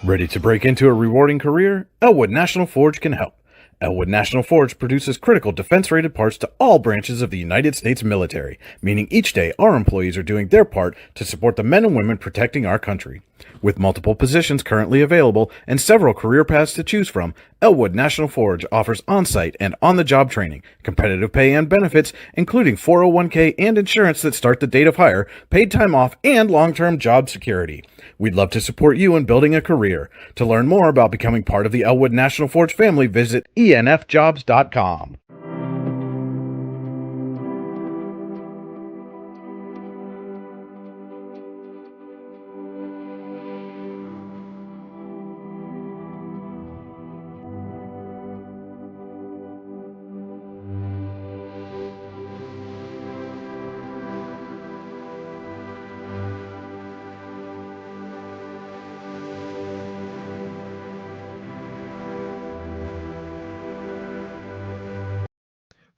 Ready to break into a rewarding career? Elwood National Forge can help. Elwood National Forge produces critical defense-rated parts to all branches of the United States military, meaning each day our employees are doing their part to support the men and women protecting our country. With multiple positions currently available and several career paths to choose from, Elwood National Forge offers on-site and on-the-job training, competitive pay and benefits, including 401k and insurance that start the date of hire, paid time off, and long-term job security. We'd love to support you in building a career. To learn more about becoming part of the Elwood National Forge family, visit enfjobs.com.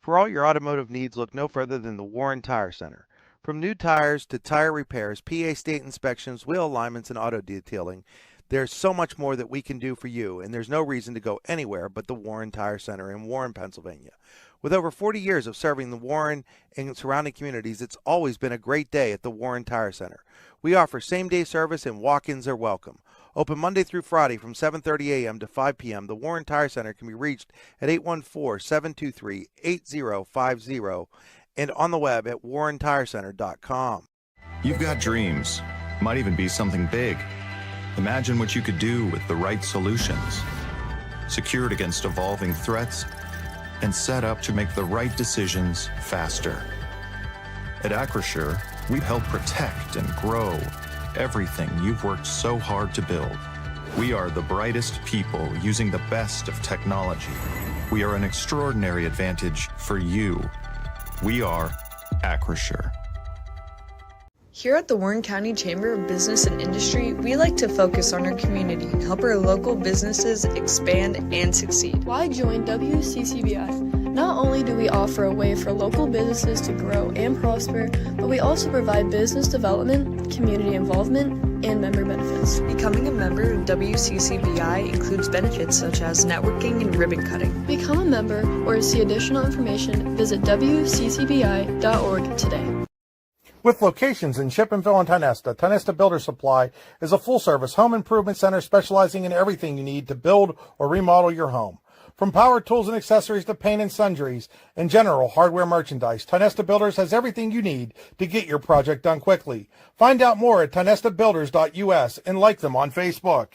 For all your automotive needs, look no further than the Warren Tire Center. From new tires to tire repairs, PA state inspections, wheel alignments, and auto detailing, there's so much more that we can do for you, and there's no reason to go anywhere but the Warren Tire Center in Warren, Pennsylvania. With over 40 years of serving the Warren and surrounding communities, it's always been a great day at the Warren Tire Center. We offer same-day service and walk-ins are welcome. Open Monday through Friday from 7:30 a.m. to 5 p.m., the Warren Tire Center can be reached at 814-723-8050 and on the web at warrentirecenter.com. You've got dreams. Might even be something big. Imagine what you could do with the right solutions. Secured against evolving threats and set up to make the right decisions faster. At Acrisure, we help protect and grow everything you've worked so hard to build. We are the brightest people using the best of technology. We are an extraordinary advantage for you. We are Acrisure. Here at the Warren County Chamber of Business and Industry, we like to focus on our community and help our local businesses expand and succeed. Why join WCCBI? Not only do we offer a way for local businesses to grow and prosper, but we also provide business development, community involvement, and member benefits. Becoming a member of WCCBI includes benefits such as networking and ribbon cutting. Become a member or to see additional information, visit WCCBI.org today. With locations in Shippensville and Tonesta Builder Supply is a full-service home improvement center specializing in everything you need to build or remodel your home. From power tools and accessories to paint and sundries and general hardware merchandise, Tonesta Builders has everything you need to get your project done quickly. Find out more at tonestabuilders.us and like them on Facebook.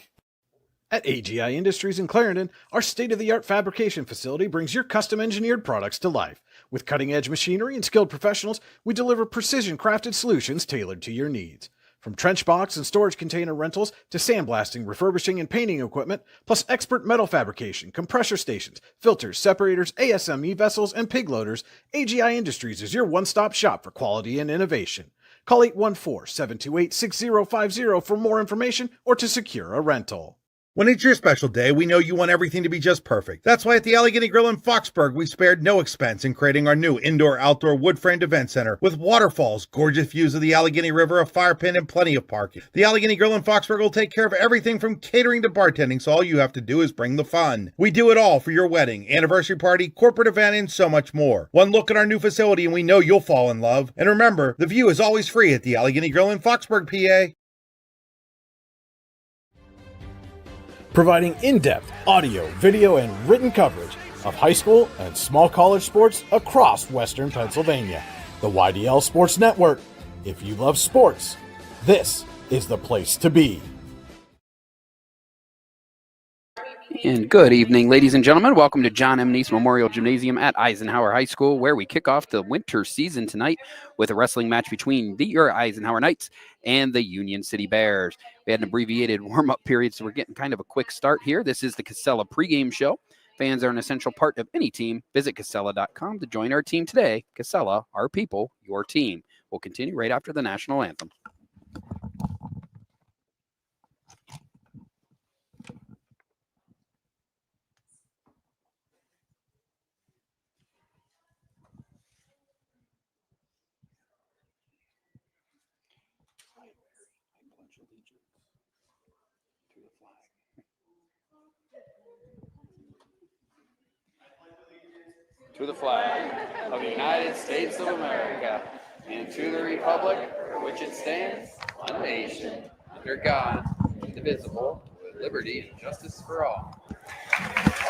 At AGI Industries in Clarendon, our state-of-the-art fabrication facility brings your custom-engineered products to life. With cutting-edge machinery and skilled professionals, we deliver precision-crafted solutions tailored to your needs. From trench box and storage container rentals to sandblasting, refurbishing, and painting equipment, plus expert metal fabrication, compressor stations, filters, separators, ASME vessels, and pig loaders, AGI Industries is your one-stop shop for quality and innovation. Call 814-728-6050 for more information or to secure a rental. When it's your special day, we know you want everything to be just perfect. That's why at the Allegheny Grill in Foxburg, we spared no expense in creating our new indoor-outdoor wood-framed event center with waterfalls, gorgeous views of the Allegheny River, a fire pit, and plenty of parking. The Allegheny Grill in Foxburg will take care of everything from catering to bartending, so all you have to do is bring the fun. We do it all for your wedding, anniversary party, corporate event, and so much more. One look at our new facility and we know you'll fall in love. And remember, the view is always free at the Allegheny Grill in Foxburg, PA. Providing in-depth audio, video, and written coverage of high school and small college sports across Western Pennsylvania. The YDL Sports Network. If you love sports, this is the place to be. And good evening, ladies and gentlemen. Welcome to John M. Neese Memorial Gymnasium at Eisenhower High School, where we kick off the winter season tonight with a wrestling match between the Eisenhower Knights and the Union City Bears. We had an abbreviated warm-up period, so we're getting kind of a quick start here. This is the Casella pregame show. Fans are an essential part of any team. Visit Casella.com to join our team today. Casella, our people, your team. We'll continue right after the national anthem. I pledge allegiance to the flag to the flag of the United States of America and to the republic for which it stands, one nation, under God, indivisible, with liberty and justice for all.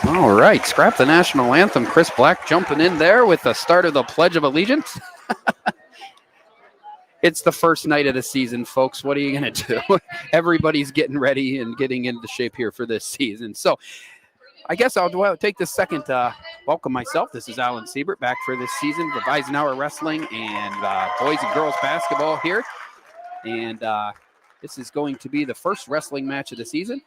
All right, scrap the national anthem. Chris Black jumping in there with the start of the Pledge of Allegiance. It's the first night of the season, folks. What are you going to do? Everybody's getting ready and getting into shape here for this season. So I guess I'll take this second to welcome myself. This is Alan Siebert back for this season of Eisenhower Wrestling and boys and girls basketball here. And this is going to be the first wrestling match of the season.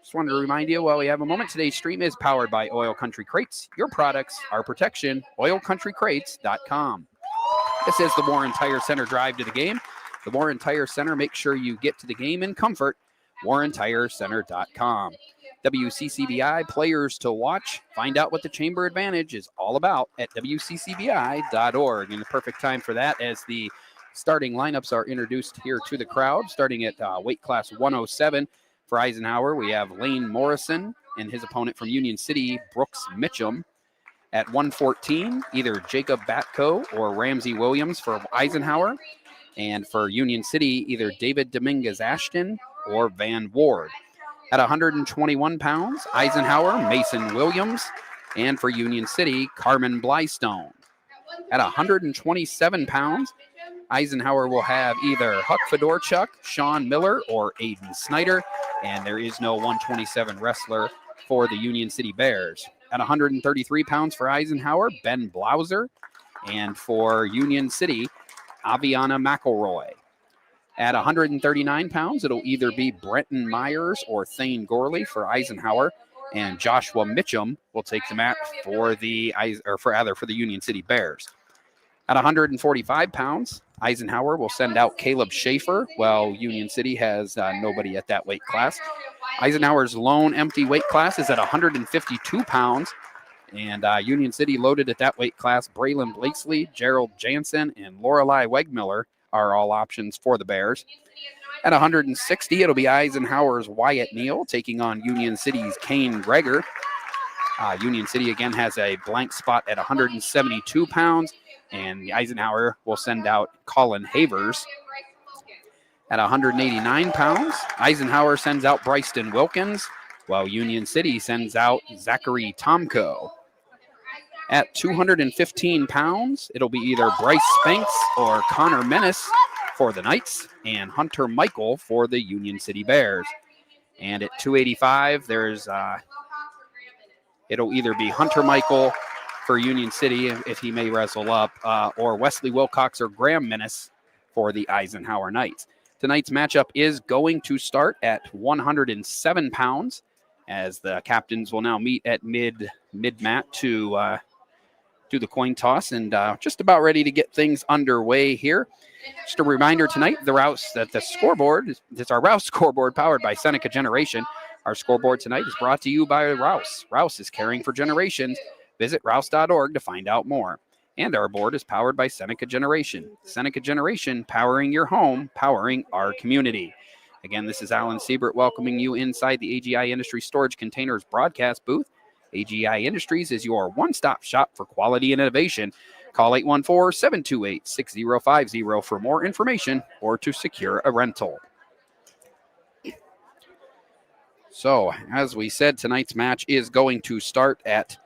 Just wanted to remind you while we have a moment, today's stream is powered by Oil Country Crates. Your products, our protection, oilcountrycrates.com. This is the Warren Tire Center drive to the game. The Warren Tire Center, make sure you get to the game in comfort, warrentirecenter.com. WCCBI players to watch. Find out what the Chamber Advantage is all about at WCCBI.org. And the perfect time for that as the starting lineups are introduced here to the crowd, starting at weight class 107 for Eisenhower. We have Lane Morrison and his opponent from Union City, Brooks Mitchum. At 114, either Jacob Batko or Ramsey Williams for Eisenhower. And for Union City, either David Dominguez Ashton or Van Ward. At 121 pounds, Eisenhower, Mason Williams. And for Union City, Carmen Blystone. At 127 pounds, Eisenhower will have either Huck Fedorchuk, Sean Miller, or Aiden Snyder. And there is no 127 wrestler for the Union City Bears. At 133 pounds for Eisenhower, Ben Blauser. And for Union City, Aviana McElroy. At 139 pounds, it'll either be Brenton Myers or Thane Gorley for Eisenhower. And Joshua Mitchum will take the mat for the Union City Bears. At 145 pounds, Eisenhower will send out Caleb Schaefer, while Union City has nobody at that weight class. Eisenhower's lone empty weight class is at 152 pounds, and Union City loaded at that weight class. Braylon Blakesley, Gerald Jansen, and Lorelei Wegmiller are all options for the Bears. At 160, it'll be Eisenhower's Wyatt Neal taking on Union City's Kane Greger. Union City again has a blank spot at 172 pounds, and Eisenhower will send out Colin Havers. At 189 pounds, Eisenhower sends out Bryston Wilkins, while Union City sends out Zachary Tomko. At 215 pounds, it'll be either Bryce Spanks or Connor Menace for the Knights, and Hunter Michael for the Union City Bears. And at 285, it'll either be Hunter Michael for Union City, if he may wrestle up, or Wesley Wilcox or Graham Menace for the Eisenhower Knights. Tonight's matchup is going to start at 107 pounds, as the captains will now meet at mid-mat to do the coin toss, and just about ready to get things underway here. Just a reminder tonight, the scoreboard, it's our Rouse scoreboard powered by Seneca Generation. Our scoreboard tonight is brought to you by Rouse. Rouse is caring for generations. Visit rouse.org to find out more. And our board is powered by Seneca Generation. Seneca Generation, powering your home, powering our community. Again, this is Alan Siebert welcoming you inside the AGI Industry Storage Containers broadcast booth. AGI Industries is your one-stop shop for quality and innovation. Call 814-728-6050 for more information or to secure a rental. So, as we said, tonight's match is going to start at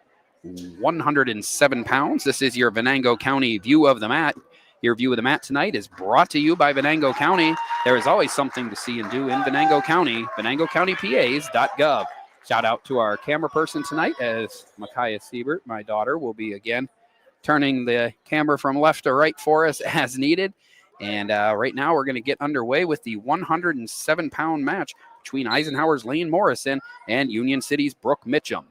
107 pounds. This is your Venango County view of the mat. Your view of the mat tonight is brought to you by Venango County. There is always something to see and do in Venango County. VenangoCountyPAs.gov. Shout out to our camera person tonight, as Micaiah Siebert, my daughter, will be again turning the camera from left to right for us as needed. And right now we're going to get underway with the 107-pound match between Eisenhower's Lane Morrison and Union City's Brooke Mitchum.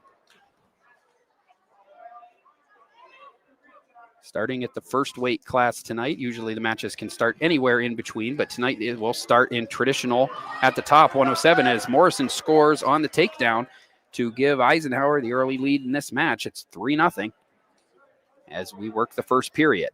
Starting at the first weight class tonight. Usually the matches can start anywhere in between, but tonight it will start in traditional at the top, 107, as Morrison scores on the takedown to give Eisenhower the early lead in this match. It's 3-0 as we work the first period.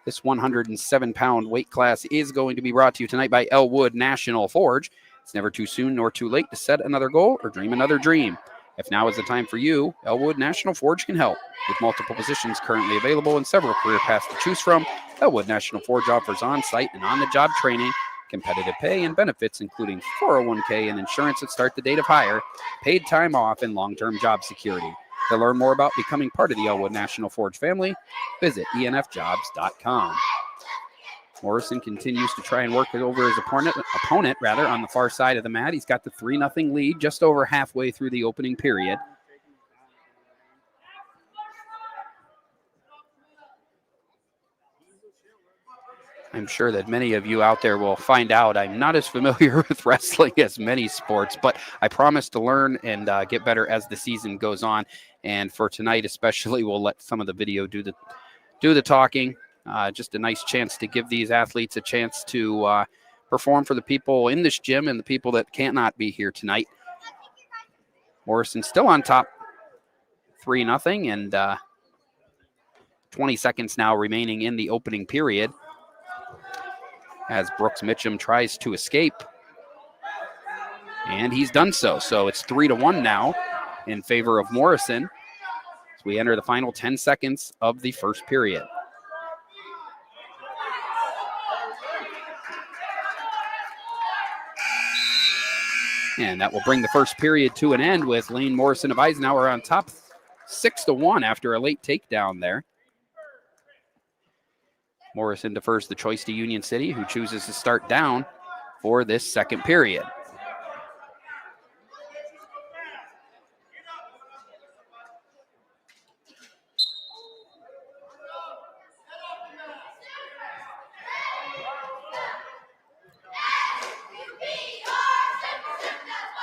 This 107-pound weight class is going to be brought to you tonight by Elwood National Forge. It's never too soon nor too late to set another goal or dream another dream. If now is the time for you, Elwood National Forge can help. With multiple positions currently available and several career paths to choose from, Elwood National Forge offers on-site and on-the-job training, competitive pay and benefits, including 401k and insurance that start the date of hire, paid time off, and long-term job security. To learn more about becoming part of the Elwood National Forge family, visit enfjobs.com. Morrison continues to try and work over his opponent on the far side of the mat. He's got the 3-0 lead just over halfway through the opening period. I'm sure that many of you out there will find out I'm not as familiar with wrestling as many sports, but I promise to learn and get better as the season goes on. And for tonight especially, we'll let some of the video do the talking. Just a nice chance to give these athletes a chance to perform for the people in this gym and the people that cannot be here tonight. Morrison still on top, 3-0, and 20 seconds now remaining in the opening period as Brooks Mitchum tries to escape. And he's done so. So it's 3-1 now in favor of Morrison as we enter the final 10 seconds of the first period. And that will bring the first period to an end with Lane Morrison of Eisenhower on top 6-1 after a late takedown there. Morrison defers the choice to Union City, who chooses to start down for this second period.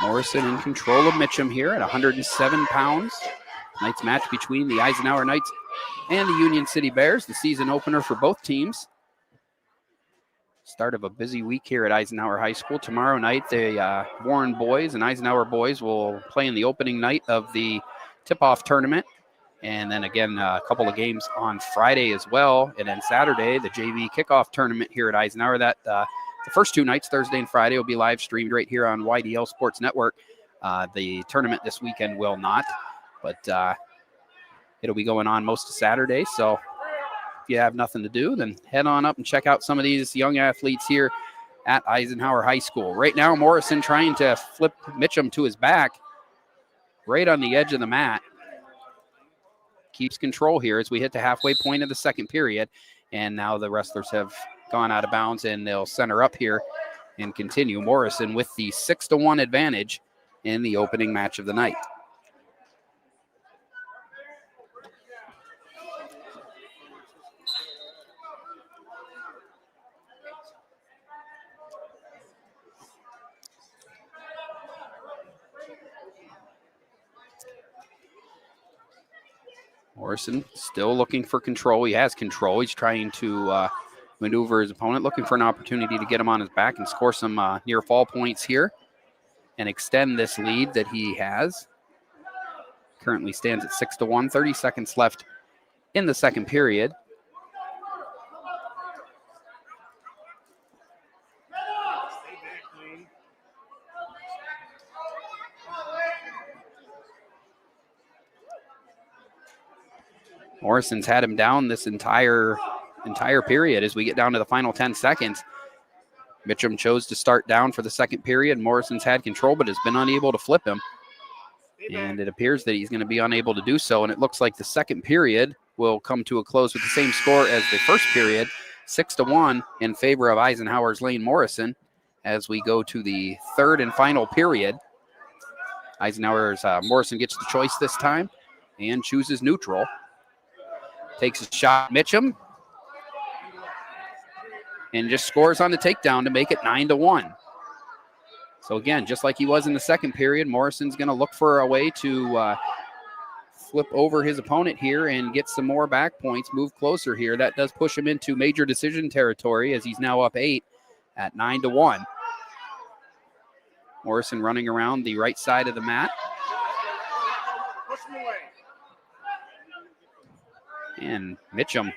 Morrison in control of Mitchum here at 107 pounds. Tonight's match between the Eisenhower Knights and the Union City Bears, the season opener for both teams. Start of a busy week here at Eisenhower High School. Tomorrow night, the Warren boys and Eisenhower boys will play in the opening night of the tip-off tournament. And then again, a couple of games on Friday as well. And then Saturday, the JV kickoff tournament here at Eisenhower. That the first two nights, Thursday and Friday, will be live streamed right here on YDL Sports Network. The tournament this weekend will not, but it'll be going on most of Saturday. So if you have nothing to do, then head on up and check out some of these young athletes here at Eisenhower High School. Right now, Morrison trying to flip Mitchum to his back right on the edge of the mat. Keeps control here as we hit the halfway point of the second period. And now the wrestlers have gone out of bounds and they'll center up here and continue. Morrison with the 6-1 advantage in the opening match of the night. Morrison still looking for control. He has control. He's trying to maneuver his opponent, looking for an opportunity to get him on his back and score some near fall points here and extend this lead that he has. Currently stands at 6-1, 30 seconds left in the second period. Morrison's had him down this entire period as we get down to the final 10 seconds. Mitchum chose to start down for the second period. Morrison's had control but has been unable to flip him. And it appears that he's going to be unable to do so. And it looks like the second period will come to a close with the same score as the first period, 6-1 in favor of Eisenhower's Lane Morrison as we go to the third and final period. Eisenhower's Morrison gets the choice this time and chooses neutral. Takes a shot, Mitchum, and just scores on the takedown to make it 9-1. So again, just like he was in the second period, Morrison's going to look for a way to flip over his opponent here and get some more back points, move closer here. That does push him into major decision territory as he's now up 8 at 9-1. Morrison running around the right side of the mat. And Mitchum,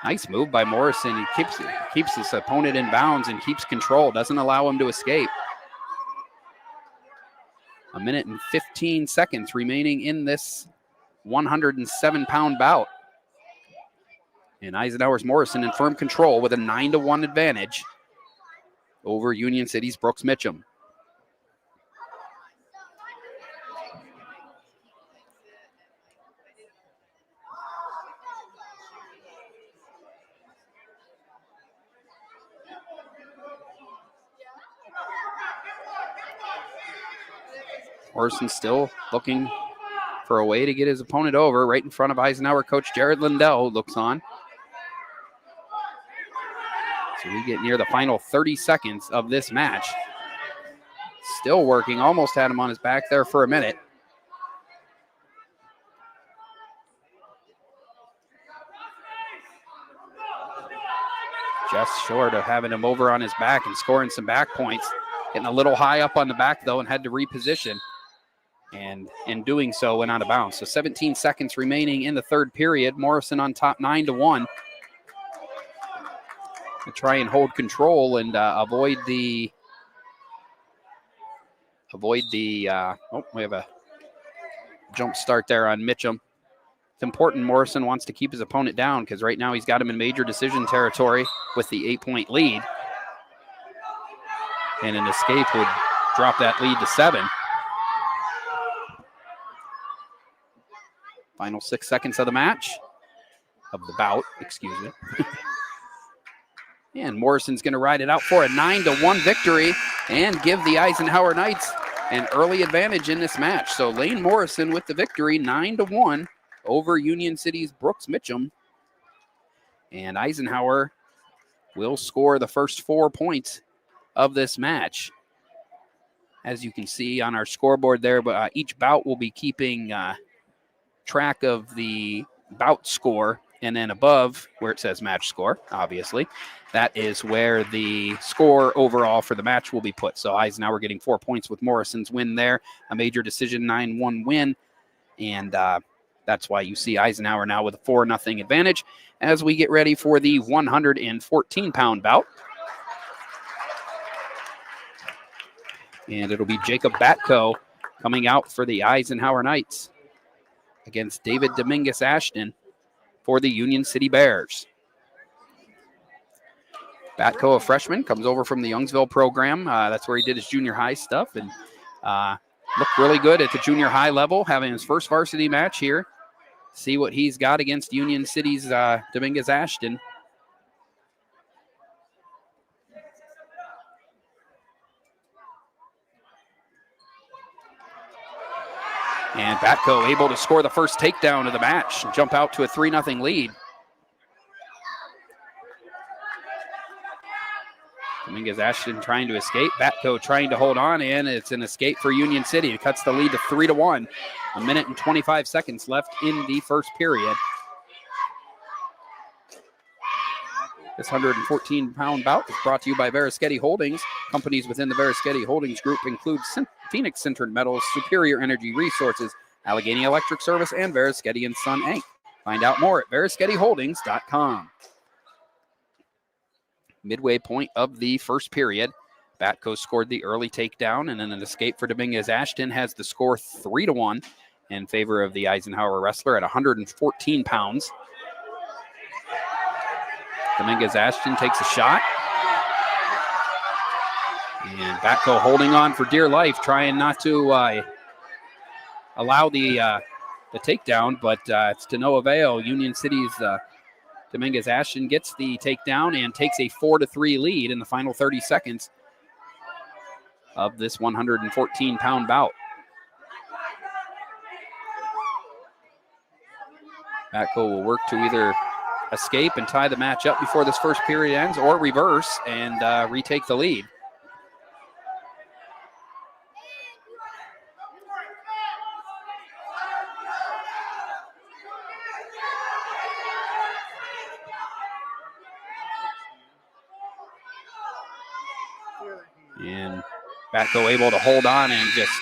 nice move by Morrison. He keeps his opponent in bounds and keeps control, doesn't allow him to escape. A minute and 15 seconds remaining in this 107-pound bout. And Eisenhower's Morrison in firm control with a 9-1 advantage over Union City's Brooks Mitchum. Morrison still looking for a way to get his opponent over right in front of Eisenhower coach Jared Lindell, who looks on. So we get near the final 30 seconds of this match. Still working, almost had him on his back there for a minute. Just short of having him over on his back and scoring some back points. Getting a little high up on the back, though, and had to reposition. And in doing so, went out of bounds. So 17 seconds remaining in the third period. Morrison on top 9-1. To try and hold control and avoid the we have a jump start there on Mitchum. It's important Morrison wants to keep his opponent down because right now he's got him in major decision territory with the 8-point lead. And an escape would drop that lead to 7. Final 6 seconds of the match, of the bout, excuse me. And Morrison's going to ride it out for a 9-1 victory and give the Eisenhower Knights an early advantage in this match. So Lane Morrison with the victory, 9-1 over Union City's Brooks Mitchum. And Eisenhower will score the first 4 points of this match. As you can see on our scoreboard there, but each bout will be keeping track of the bout score, and then above where it says match score, obviously, that is where the score overall for the match will be put. So Eisenhower getting 4 points with Morrison's win there, a major decision 9-1 win, and that's why you see Eisenhower now with a 4-0 advantage as we get ready for the 114-pound bout. And it'll be Jacob Batko coming out for the Eisenhower Knights against David Dominguez Ashton for the Union City Bears. Batko, a freshman, comes over from the Youngsville program. That's where he did his junior high stuff and looked really good at the junior high level, having his first varsity match here. See what he's got against Union City's Dominguez Ashton. And Batko able to score the first takedown of the match and jump out to a 3-0 lead. Dominguez Ashton trying to escape. Batko trying to hold on, and it's an escape for Union City. It cuts the lead to 3-1. A minute and 25 seconds left in the first period. This 114-pound bout is brought to you by Verischetti Holdings. Companies within the Verischetti Holdings Group include Phoenix Sintered Metals, Superior Energy Resources, Allegheny Electric Service, and Verischetti & Son, Inc. Find out more at VerischettiHoldings.com. Midway point of the first period. Batko scored the early takedown, and then an escape for Dominguez Ashton has the score 3-1 in favor of the Eisenhower wrestler at 114 pounds. Dominguez Ashton takes a shot. And Batko holding on for dear life, trying not to allow the takedown, but it's to no avail. Union City's Dominguez Ashton gets the takedown and takes a 4-3 lead in the final 30 seconds of this 114-pound bout. Batko will work to either escape and tie the match up before this first period ends, or reverse and retake the lead. And Batko able to hold on and just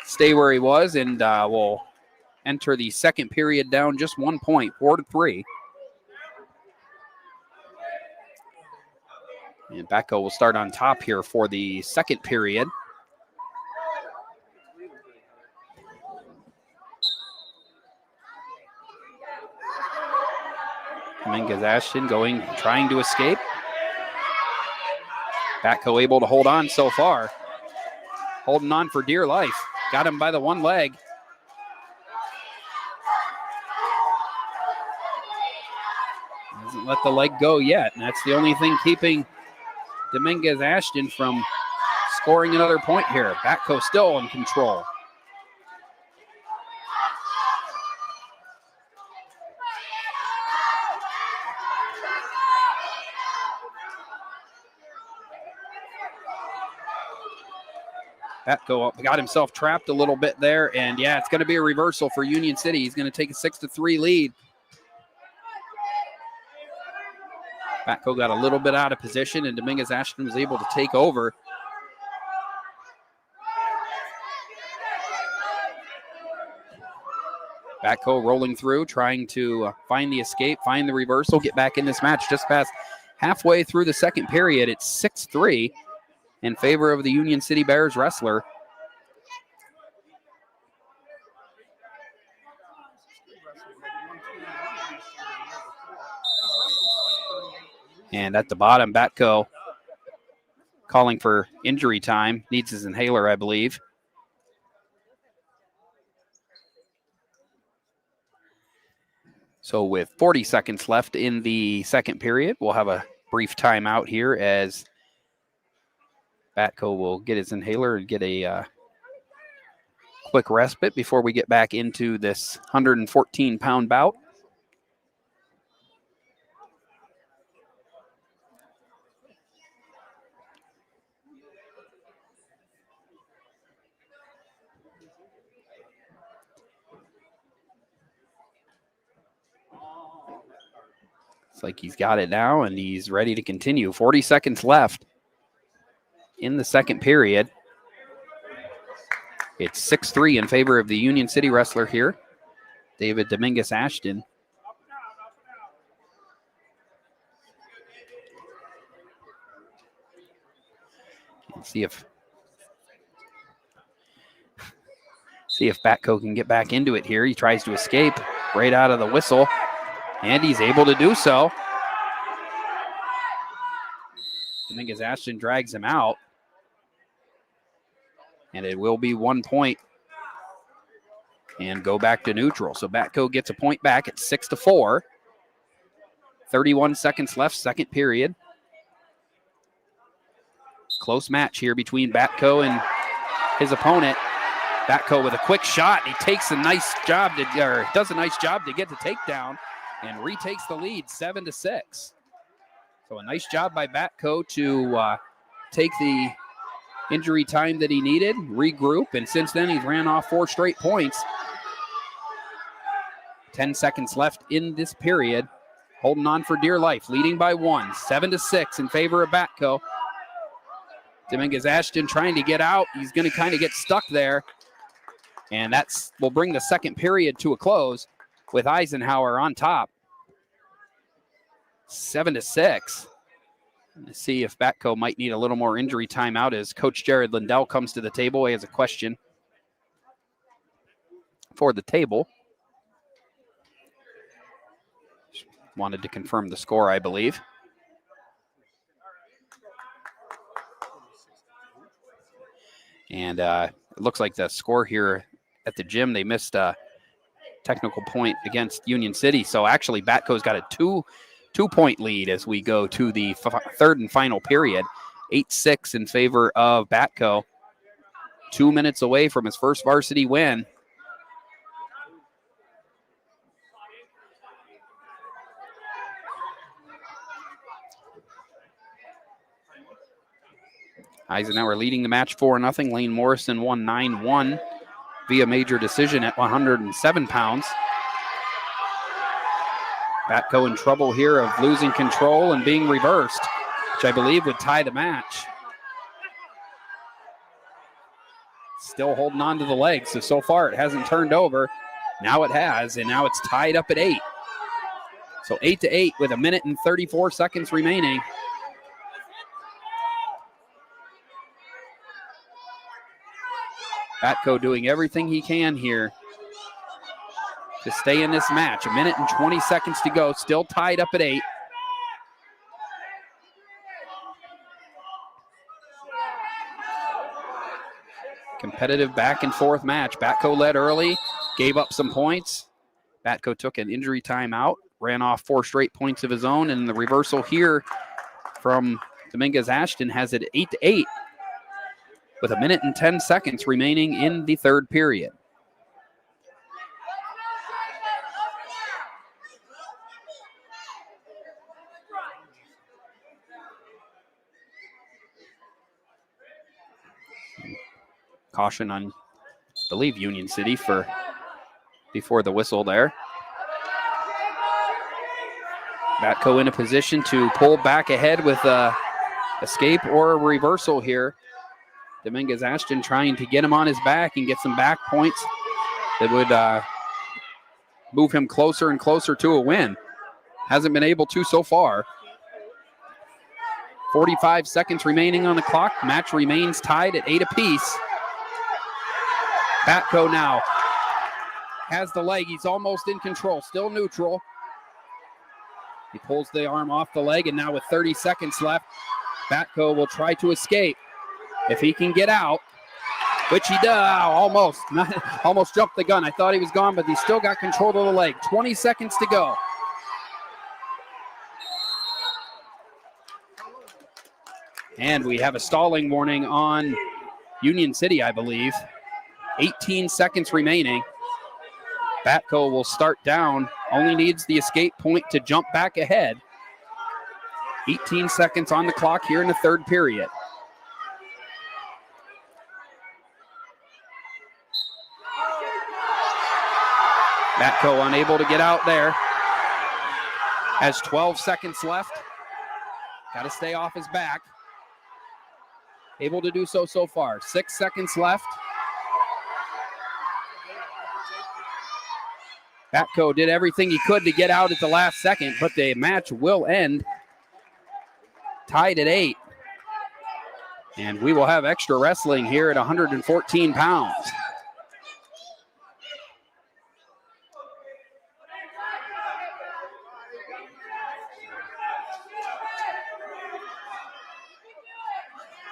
stay where he was, and will enter the second period down just 1 point, 4-3. And Batko will start on top here for the second period. Dominguez Ashton trying to escape. Batco able to hold on so far. Holding on for dear life. Got him by the one leg. Doesn't let the leg go yet. And that's the only thing keeping Dominguez Ashton from scoring another point here. Batco still in control. Batco got himself trapped a little bit there, and yeah, it's going to be a reversal for Union City. He's going to take a 6-3 lead. Batco got a little bit out of position, and Dominguez Ashton was able to take over. Batco rolling through, trying to find the escape, find the reversal, get back in this match just past halfway through the second period. It's 6-3 in favor of the Union City Bears wrestler. And at the bottom, Batco calling for injury time. Needs his inhaler, I believe. So with 40 seconds left in the second period, we'll have a brief timeout here as Batco will get his inhaler and get a quick respite before we get back into this 114-pound bout. It's like he's got it now, and he's ready to continue. 40 seconds left in the second period. It's 6-3 in favor of the Union City wrestler here, David Dominguez Ashton. Let's see if Batco can get back into it here. He tries to escape right out of the whistle, and he's able to do so. Dominguez Ashton drags him out, and it will be 1 point and go back to neutral. So Batco gets a point back at 6-4. 31 seconds left, second period. Close match here between Batco and his opponent. Batco with a quick shot. He does a nice job to get the takedown and retakes the lead 7-6. So a nice job by Batco to take the injury time that he needed, regroup, and since then he's ran off 4 straight points. 10 seconds left in this period. Holding on for dear life, leading by 1, 7-6 in favor of Batco. Dominguez Ashton trying to get out. He's going to kind of get stuck there. And will bring the second period to a close with Eisenhower on top. 7-6. Let's see if Batco might need a little more injury time out as Coach Jared Lindell comes to the table. He has a question for the table. Wanted to confirm the score, I believe. And it looks like the score here at the gym, they missed a technical point against Union City. So actually, Batco's got a two-point lead as we go to the third and final period. 8-6 in favor of Batco. 2 minutes away from his first varsity win. Eisenhower leading the match 4-0. Lane Morrison won 9-1 via major decision at 107 pounds. Batco in trouble here of losing control and being reversed, which I believe would tie the match. Still holding on to the leg, so far it hasn't turned over. Now it has, and now it's tied up at 8. So 8-8 with 1 minute and 34 seconds remaining. Batco doing everything he can here to stay in this match. 1 minute and 20 seconds to go. Still tied up at 8. Competitive back and forth match. Batco led early, gave up some points. Batco took an injury timeout, ran off 4 straight points of his own, and the reversal here from Dominguez Ashton has it 8-8 with 1 minute and 10 seconds remaining in the third period. Caution on, I believe, Union City for before the whistle there. Batco in a position to pull back ahead with a escape or a reversal here. Dominguez Ashton trying to get him on his back and get some back points that would move him closer and closer to a win. Hasn't been able to so far. 45 seconds remaining on the clock. Match remains tied at 8 apiece. Batco now has the leg. He's almost in control. Still neutral. He pulls the arm off the leg, and now with 30 seconds left, Batco will try to escape. If he can get out, which he does, almost jumped the gun. I thought he was gone, but he's still got control of the leg. 20 seconds to go. And we have a stalling warning on Union City, I believe. 18 seconds remaining. Batco will start down. Only needs the escape point to jump back ahead. 18 seconds on the clock here in the third period. Batco unable to get out there. Has 12 seconds left. Got to stay off his back. Able to do so far. 6 seconds left. Batco did everything he could to get out at the last second, but the match will end tied at 8. And we will have extra wrestling here at 114 pounds.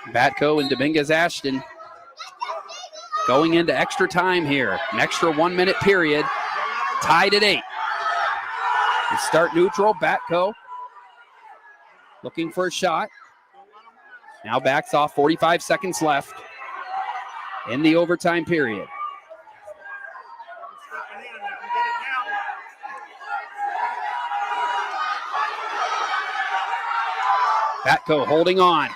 Batco and Dominguez Ashton going into extra time here. An extra 1 minute period. Tied at 8. We start neutral. Batco looking for a shot. Now backs off. 45 seconds left in the overtime period. Batco holding on.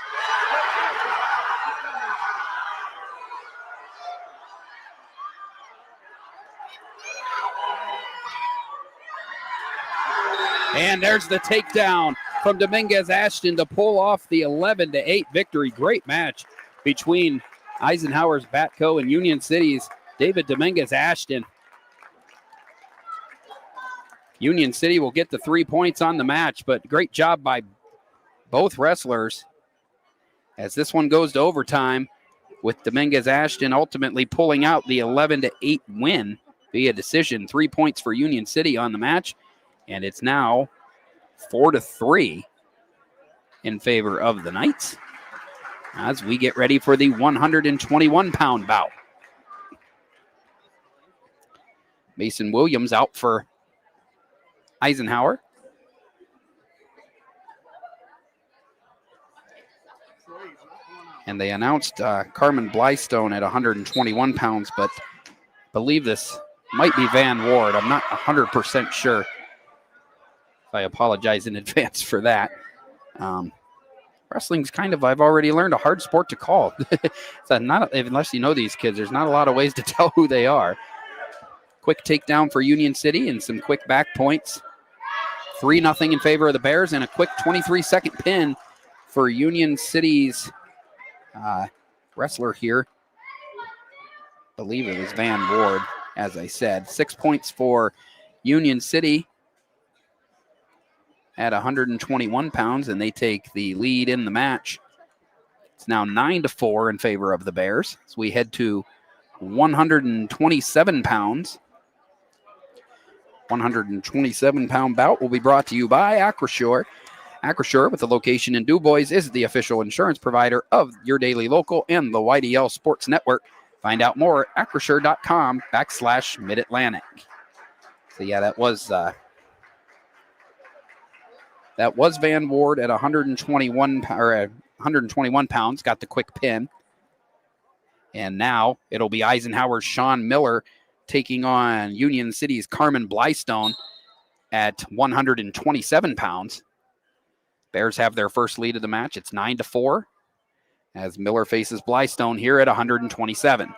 And there's the takedown from Dominguez Ashton to pull off the 11-8 victory. Great match between Eisenhower's Batco and Union City's David Dominguez Ashton. Union City will get the 3 points on the match, but great job by both wrestlers as this one goes to overtime with Dominguez Ashton ultimately pulling out the 11-8 win via decision. 3 points for Union City on the match. And it's now 4-3 in favor of the Knights as we get ready for the 121-pound bout. Mason Williams out for Eisenhower. And they announced Carmen Blystone at 121 pounds, but believe this might be Van Ward. I'm not 100% sure. I apologize in advance for that. Wrestling's kind of, I've already learned, a hard sport to call. So unless you know these kids, there's not a lot of ways to tell who they are. Quick takedown for Union City and some quick back points. 3-0 in favor of the Bears and a quick 23-second pin for Union City's wrestler here. I believe it was Van Ward, as I said. 6 points for Union City at 121 pounds, and they take the lead in the match. It's now 9-4 in favor of the Bears. So we head to 127 pounds. 127-pound bout will be brought to you by Acrisure. Acrisure, with a location in DuBois, is the official insurance provider of your daily local and the YDL Sports Network. Find out more at acrisure.com/Mid-Atlantic. So yeah, that was Van Ward at 121 pounds. Got the quick pin, and now it'll be Eisenhower's Sean Miller taking on Union City's Carmen Blystone at 127 pounds. Bears have their first lead of the match. It's 9-4 as Miller faces Blystone here at 127.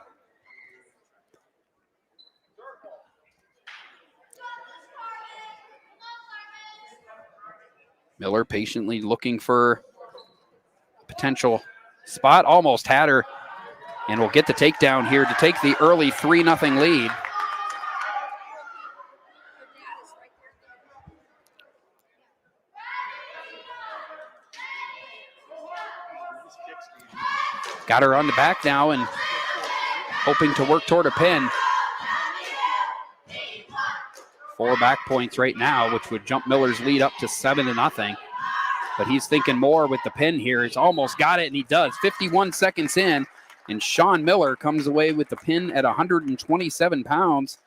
Miller patiently looking for a potential spot. Almost had her, and will get the takedown here to take the early 3-0 lead. Got her on the back now and hoping to work toward a pin. 4 back points right now, which would jump Miller's lead up to 7-0. But he's thinking more with the pin here. He's almost got it, and he does. 51 seconds in, and Sean Miller comes away with the pin at 127 pounds.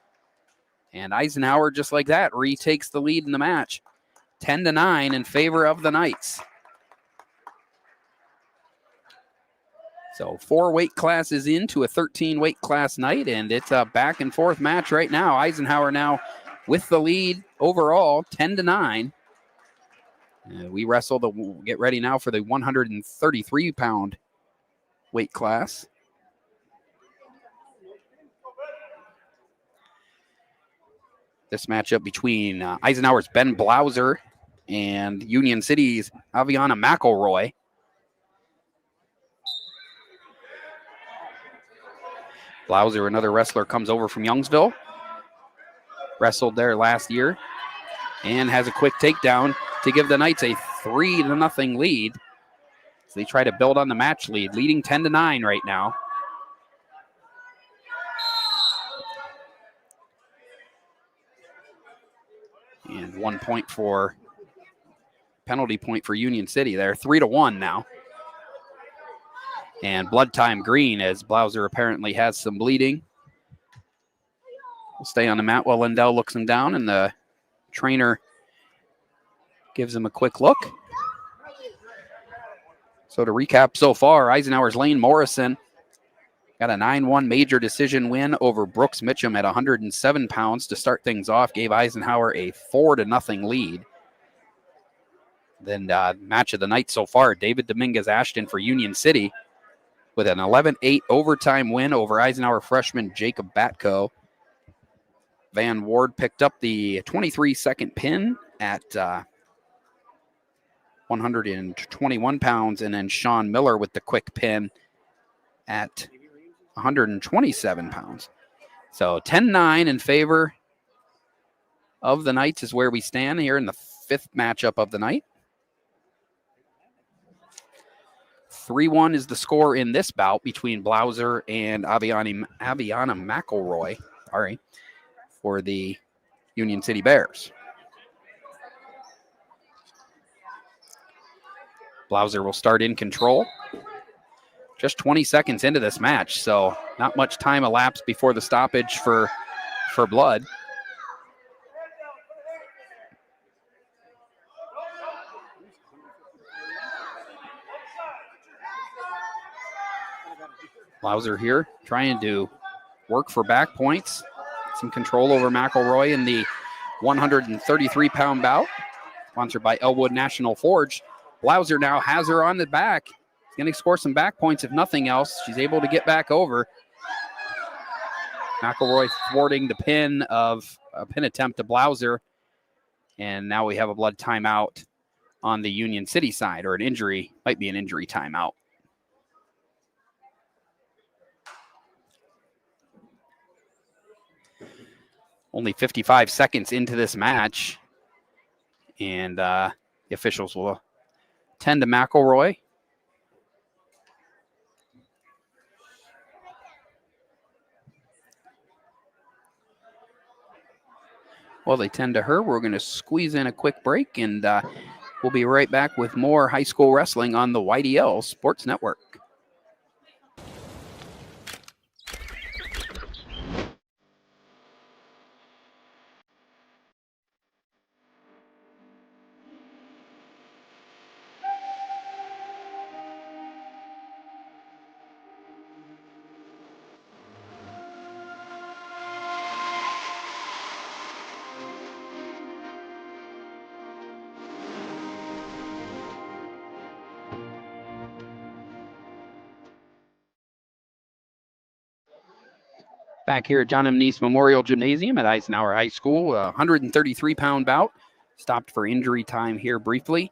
And Eisenhower, just like that, retakes the lead in the match. 10-9 in favor of the Knights. So 4 weight classes into a 13 weight class night, and it's a back and forth match right now. Eisenhower now with the lead overall, 10-9. We get ready now for the 133 pound weight class. This matchup between Eisenhower's Ben Blauser and Union City's Aviana McElroy. Blauser, another wrestler, comes over from Youngsville. Wrestled there last year and has a quick takedown to give the Knights a 3-0 lead. So they try to build on the match lead, leading 10-9 right now. And 1 point for penalty point for Union City there. 3-1 now. And blood time green as Blauser apparently has some bleeding. We'll stay on the mat while Lindell looks him down, and the trainer gives him a quick look. So to recap so far, Eisenhower's Lane Morrison got a 9-1 major decision win over Brooks Mitchum at 107 pounds to start things off, gave Eisenhower a 4-0 lead. Then match of the night so far, David Dominguez Ashton for Union City with an 11-8 overtime win over Eisenhower freshman Jacob Batko. Van Ward picked up the 23-second pin at 121 pounds, and then Sean Miller with the quick pin at 127 pounds. So 10-9 in favor of the Knights is where we stand here in the 5th matchup of the night. 3-1 is the score in this bout between Blauser and Aviana McElroy, for the Union City Bears. Blauser will start in control. Just 20 seconds into this match, so not much time elapsed before the stoppage for blood. Blauser here trying to work for back points. Some control over McElroy in the 133-pound bout, sponsored by Elwood National Forge. Blauser now has her on the back. He's going to score some back points, if nothing else. She's able to get back over. McElroy thwarting the pin attempt to Blauser. And now we have a blood timeout on the Union City side, or an injury, might be an injury timeout. Only 55 seconds into this match, and the officials will tend to McElroy. Well, they tend to her. We're going to squeeze in a quick break, and we'll be right back with more high school wrestling on the YDL Sports Network. Back here at John M. Neese Memorial Gymnasium at Eisenhower High School, a 133-pound bout. Stopped for injury time here briefly.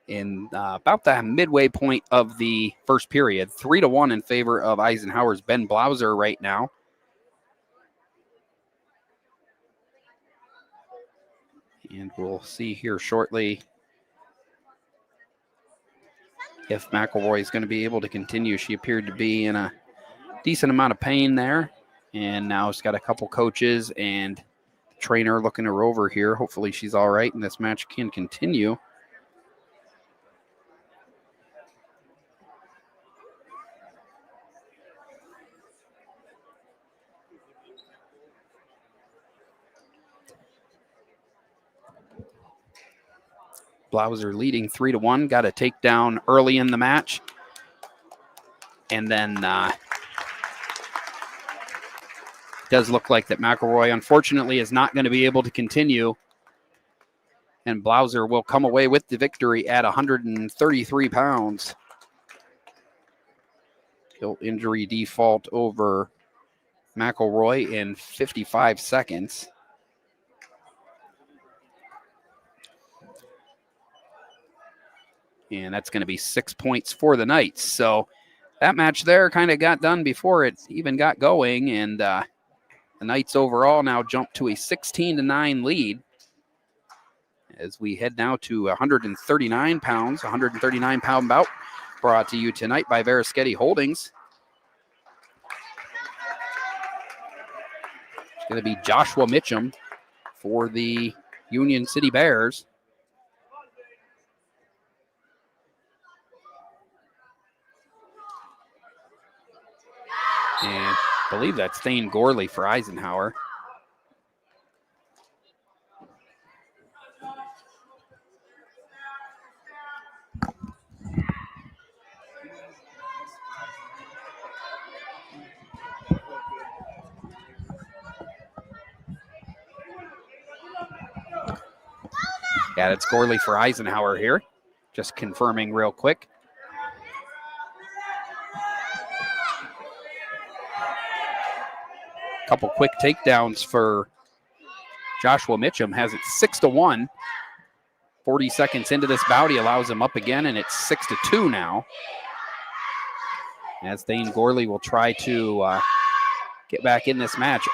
In about the midway point of the first period, 3-1 in favor of Eisenhower's Ben Blauser right now. And we'll see here shortly if McElroy is going to be able to continue. She appeared to be in a decent amount of pain there. And now it's got a couple coaches and the trainer looking her over here. Hopefully she's all right and this match can continue. Blauser leading 3-1, got a takedown early in the match. And then does look like that McElroy, unfortunately, is not going to be able to continue. And Blauser will come away with the victory at 133 pounds. He'll injury default over McElroy in 55 seconds. And that's going to be 6 points for the Knights. So that match there kind of got done before it even got going. And the Knights overall now jump to a 16-9 lead as we head now to 139 pounds, 139-pound bout brought to you tonight by Verischetti Holdings. It's going to be Joshua Mitchum for the Union City Bears. And I believe that's Thane Gorley for Eisenhower. Yeah, that's Gorley for Eisenhower here. Just confirming real quick. Couple quick takedowns for Joshua Mitchum. Has it 6-1. 40 seconds into this bout, he allows him up again, and it's 6-2 now. As Thane Gorley will try to get back in this match.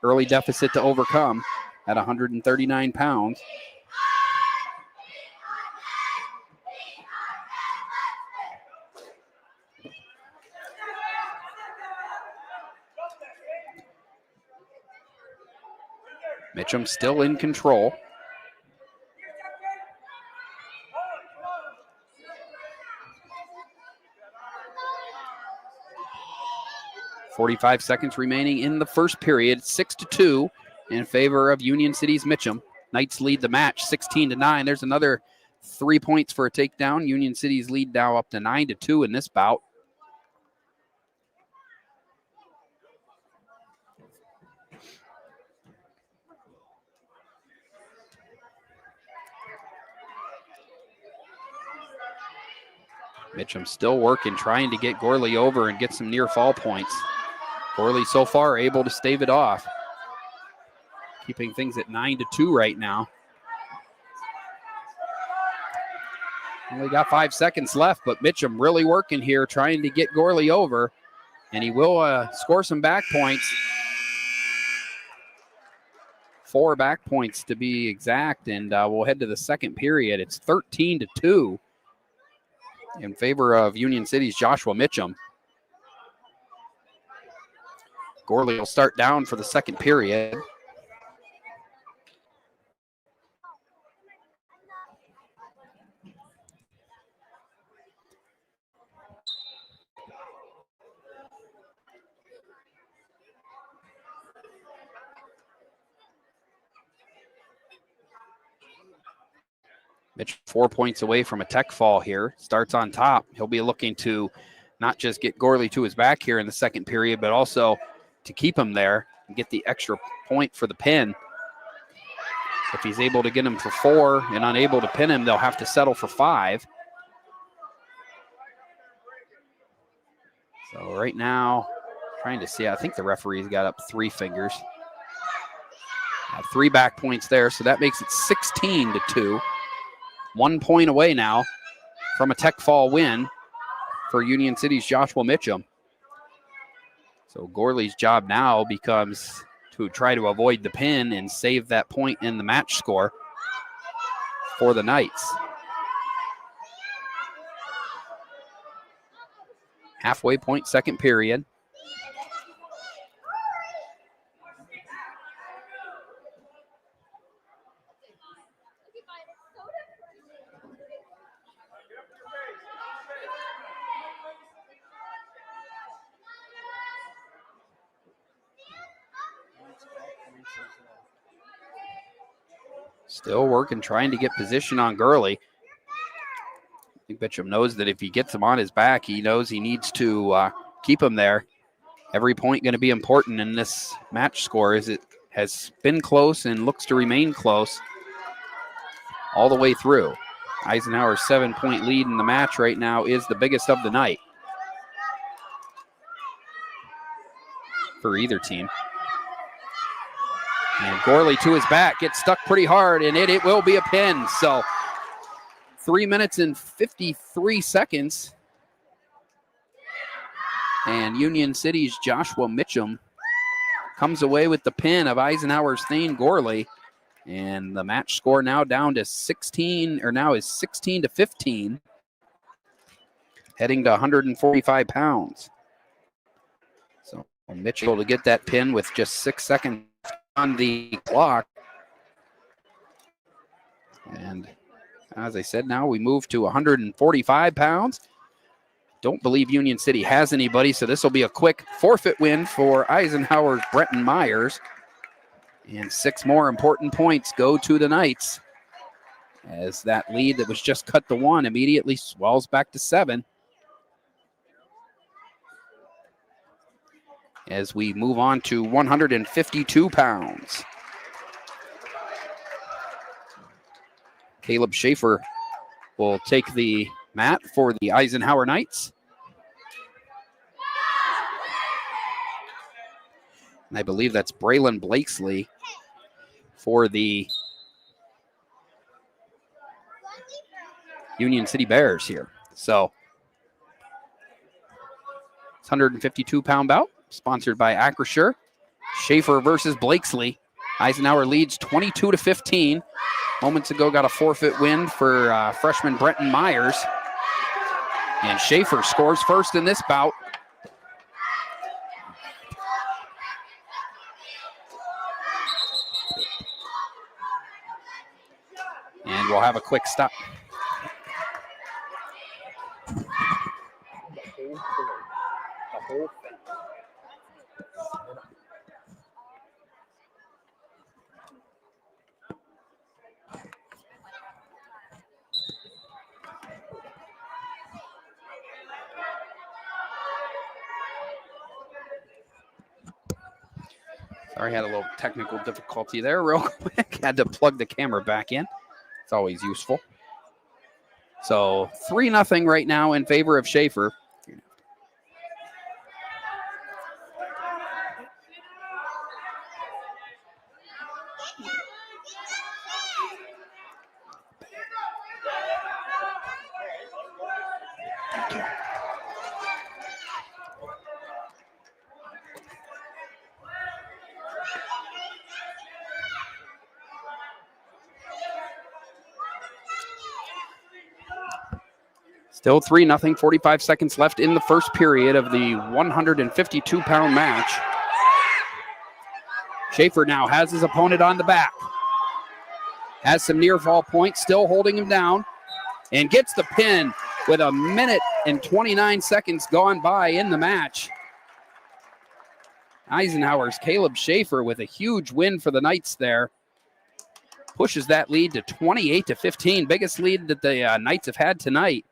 Early deficit to overcome at 139 pounds. Mitchum still in control. .45 seconds remaining in the first period. 6-2 in favor of Union City's Mitchum. Knights lead the match 16-9. There's another 3 points for a takedown. Union City's lead now up to 9-2 in this bout. Mitchum still working, trying to get Gorley over and get some near fall points. Gorley so far able to stave it off. Keeping things at 9-2 right now. Only got 5 seconds left, but Mitchum really working here, trying to get Gorley over. And he will score some back points. 4 back points to be exact, and we'll head to the second period. It's 13-2 in favor of Union City's Joshua Mitchum. Gorley will start down for the second period. Mitch 4 points away from a tech fall here. Starts on top. He'll be looking to not just get Gorley to his back here in the second period, but also to keep him there and get the extra point for the pin. If he's able to get him for 4 and unable to pin him, they'll have to settle for 5. So right now, trying to see, I think the referee's got up 3 fingers. 3 back points there, so that makes it 16-2. 1 point away now from a tech fall win for Union City's Joshua Mitchum. So Gorley's job now becomes to try to avoid the pin and save that point in the match score for the Knights. Halfway point, second period. Still working, trying to get position on Gurley. I think Mitchum knows that if he gets him on his back, he knows he needs to keep him there. Every point going to be important in this match score, as it has been close and looks to remain close all the way through. Eisenhower's 7-point lead in the match right now is the biggest of the night for either team. And Gorley to his back, gets stuck pretty hard, and it will be a pin. So 3 minutes and 53 seconds. And Union City's Joshua Mitchum comes away with the pin of Eisenhower's Thane Gorley. And the match score now down to 16, or now is 16-15. Heading to 145 pounds. So Mitch able to get that pin with just 6 seconds on the clock. And as I said, now we move to 145 pounds. Don't believe Union City has anybody, so this will be a quick forfeit win for Eisenhower's Brenton Myers. And 6 more important points go to the Knights, as that lead that was just cut to 1 immediately swells back to 7. As we move on to 152 pounds. Caleb Schaefer will take the mat for the Eisenhower Knights. And I believe that's Braylon Blakesley for the Union City Bears here. So it's 152-pound bout, sponsored by Acrisure. Schaefer versus Blakesley. Eisenhower leads 22-15. Moments ago got a forfeit win for freshman Brenton Myers. And Schaefer scores first in this bout. And we'll have a quick stop. Sorry, had a little technical difficulty there real quick. Had to plug the camera back in. It's always useful. So 3-0 right now in favor of Schaefer. Still 3-0, 45 seconds left in the first period of the 152-pound match. Schaefer now has his opponent on the back. Has some near fall points, still holding him down, and gets the pin with 1 minute and 29 seconds gone by in the match. Eisenhower's Caleb Schaefer with a huge win for the Knights there. pushes that lead to 28-15, biggest lead that the Knights have had tonight.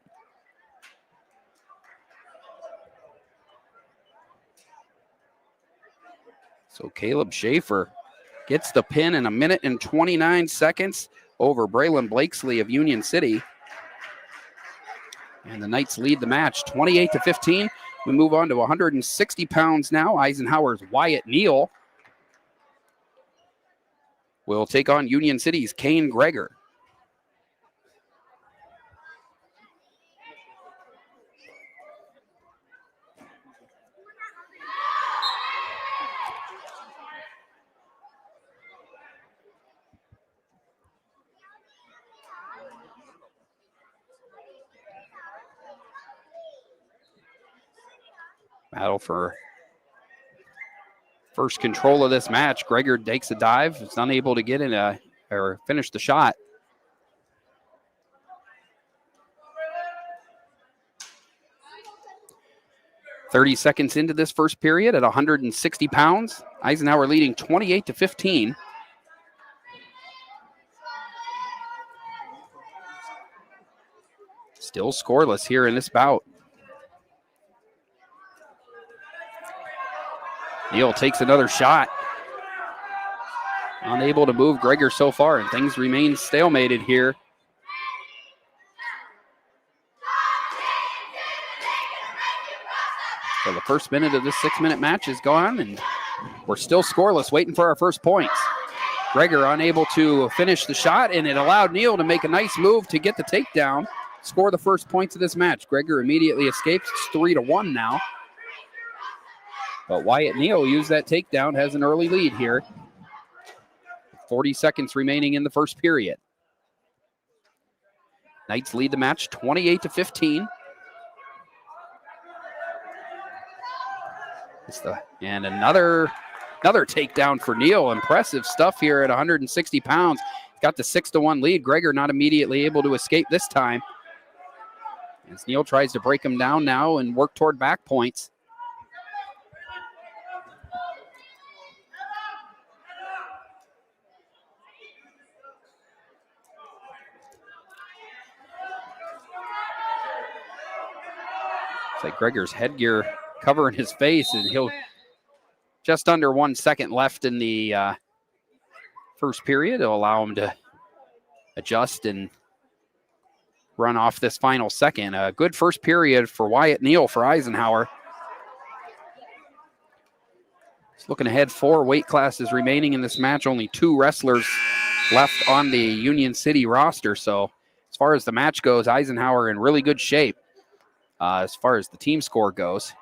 So Caleb Schaefer gets the pin in 1 minute and 29 seconds over Braylon Blakesley of Union City. And the Knights lead the match 28-15. We move on to 160 pounds now. Eisenhower's Wyatt Neal will take on Union City's Kane Greger. Battle for first control of this match. Greger takes a dive. Is unable to get in or finish the shot. .30 seconds into this first period at 160 pounds. Eisenhower leading 28-15. Still scoreless here in this bout. Neal takes another shot. Unable to move Greger so far, and things remain stalemated here. So the first minute of this 6-minute match is gone, and we're still scoreless, waiting for our first points. Greger unable to finish the shot, and it allowed Neal to make a nice move to get the takedown, score the first points of this match. Greger immediately escapes. It's 3-1 now. But Wyatt Neal used that takedown, has an early lead here. 40 seconds remaining in the first period. Knights lead the match 28-15. And another takedown for Neal. Impressive stuff here at 160 pounds. Got the 6-1 lead. Greger not immediately able to escape this time, as Neal tries to break him down now and work toward back points. It's like Greger's headgear covering his face, and he'll just under 1 second left in the first period. It'll allow him to adjust and run off this final second. A good first period for Wyatt Neal for Eisenhower. Just looking ahead, 4 weight classes remaining in this match. Only 2 wrestlers left on the Union City roster. So as far as the match goes, Eisenhower in really good shape. As far as the team score goes.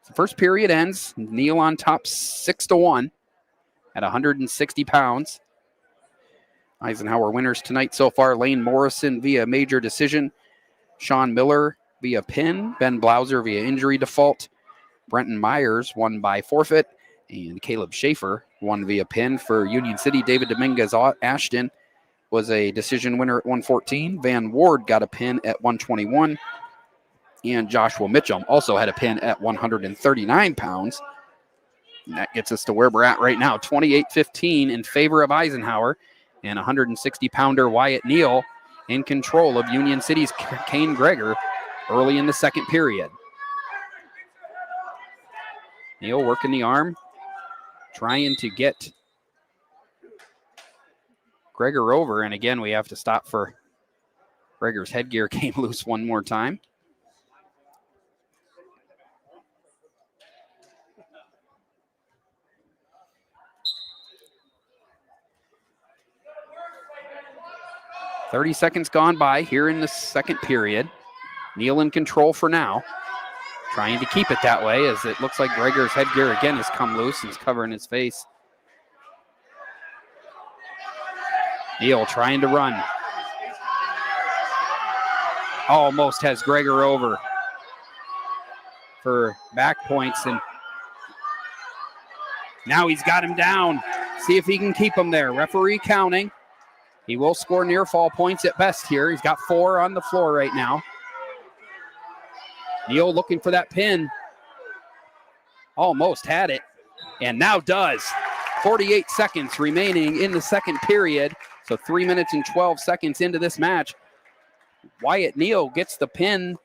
The first period ends. Neal on top 6-1 at 160 pounds. Eisenhower winners tonight so far: Lane Morrison via major decision, Sean Miller via pin, Ben Blauser via injury default, Brenton Myers won by forfeit, and Caleb Schaefer won via pin. For Union City, David Dominguez Ashton was a decision winner at 114. Van Ward got a pin at 121. And Joshua Mitchum also had a pin at 139 pounds. And that gets us to where we're at right now, 28-15 in favor of Eisenhower, and 160-pounder Wyatt Neal in control of Union City's Kane Greger early in the second period. Neal working the arm, trying to get Greger over, and again we have to stop for Greger's headgear came loose one more time. .30 seconds gone by here in the second period. Neal in control for now. Trying to keep it that way, as it looks like Greger's headgear again has come loose and is covering his face. Neal trying to run. Almost has Greger over for back points, and now he's got him down. See if he can keep him there. Referee counting. He will score near fall points at best here. He's got 4 on the floor right now. Neal looking for that pin. Almost had it, and now does. 48 seconds remaining in the second period. So 3 minutes and 12 seconds into this match, Wyatt Neal gets the pin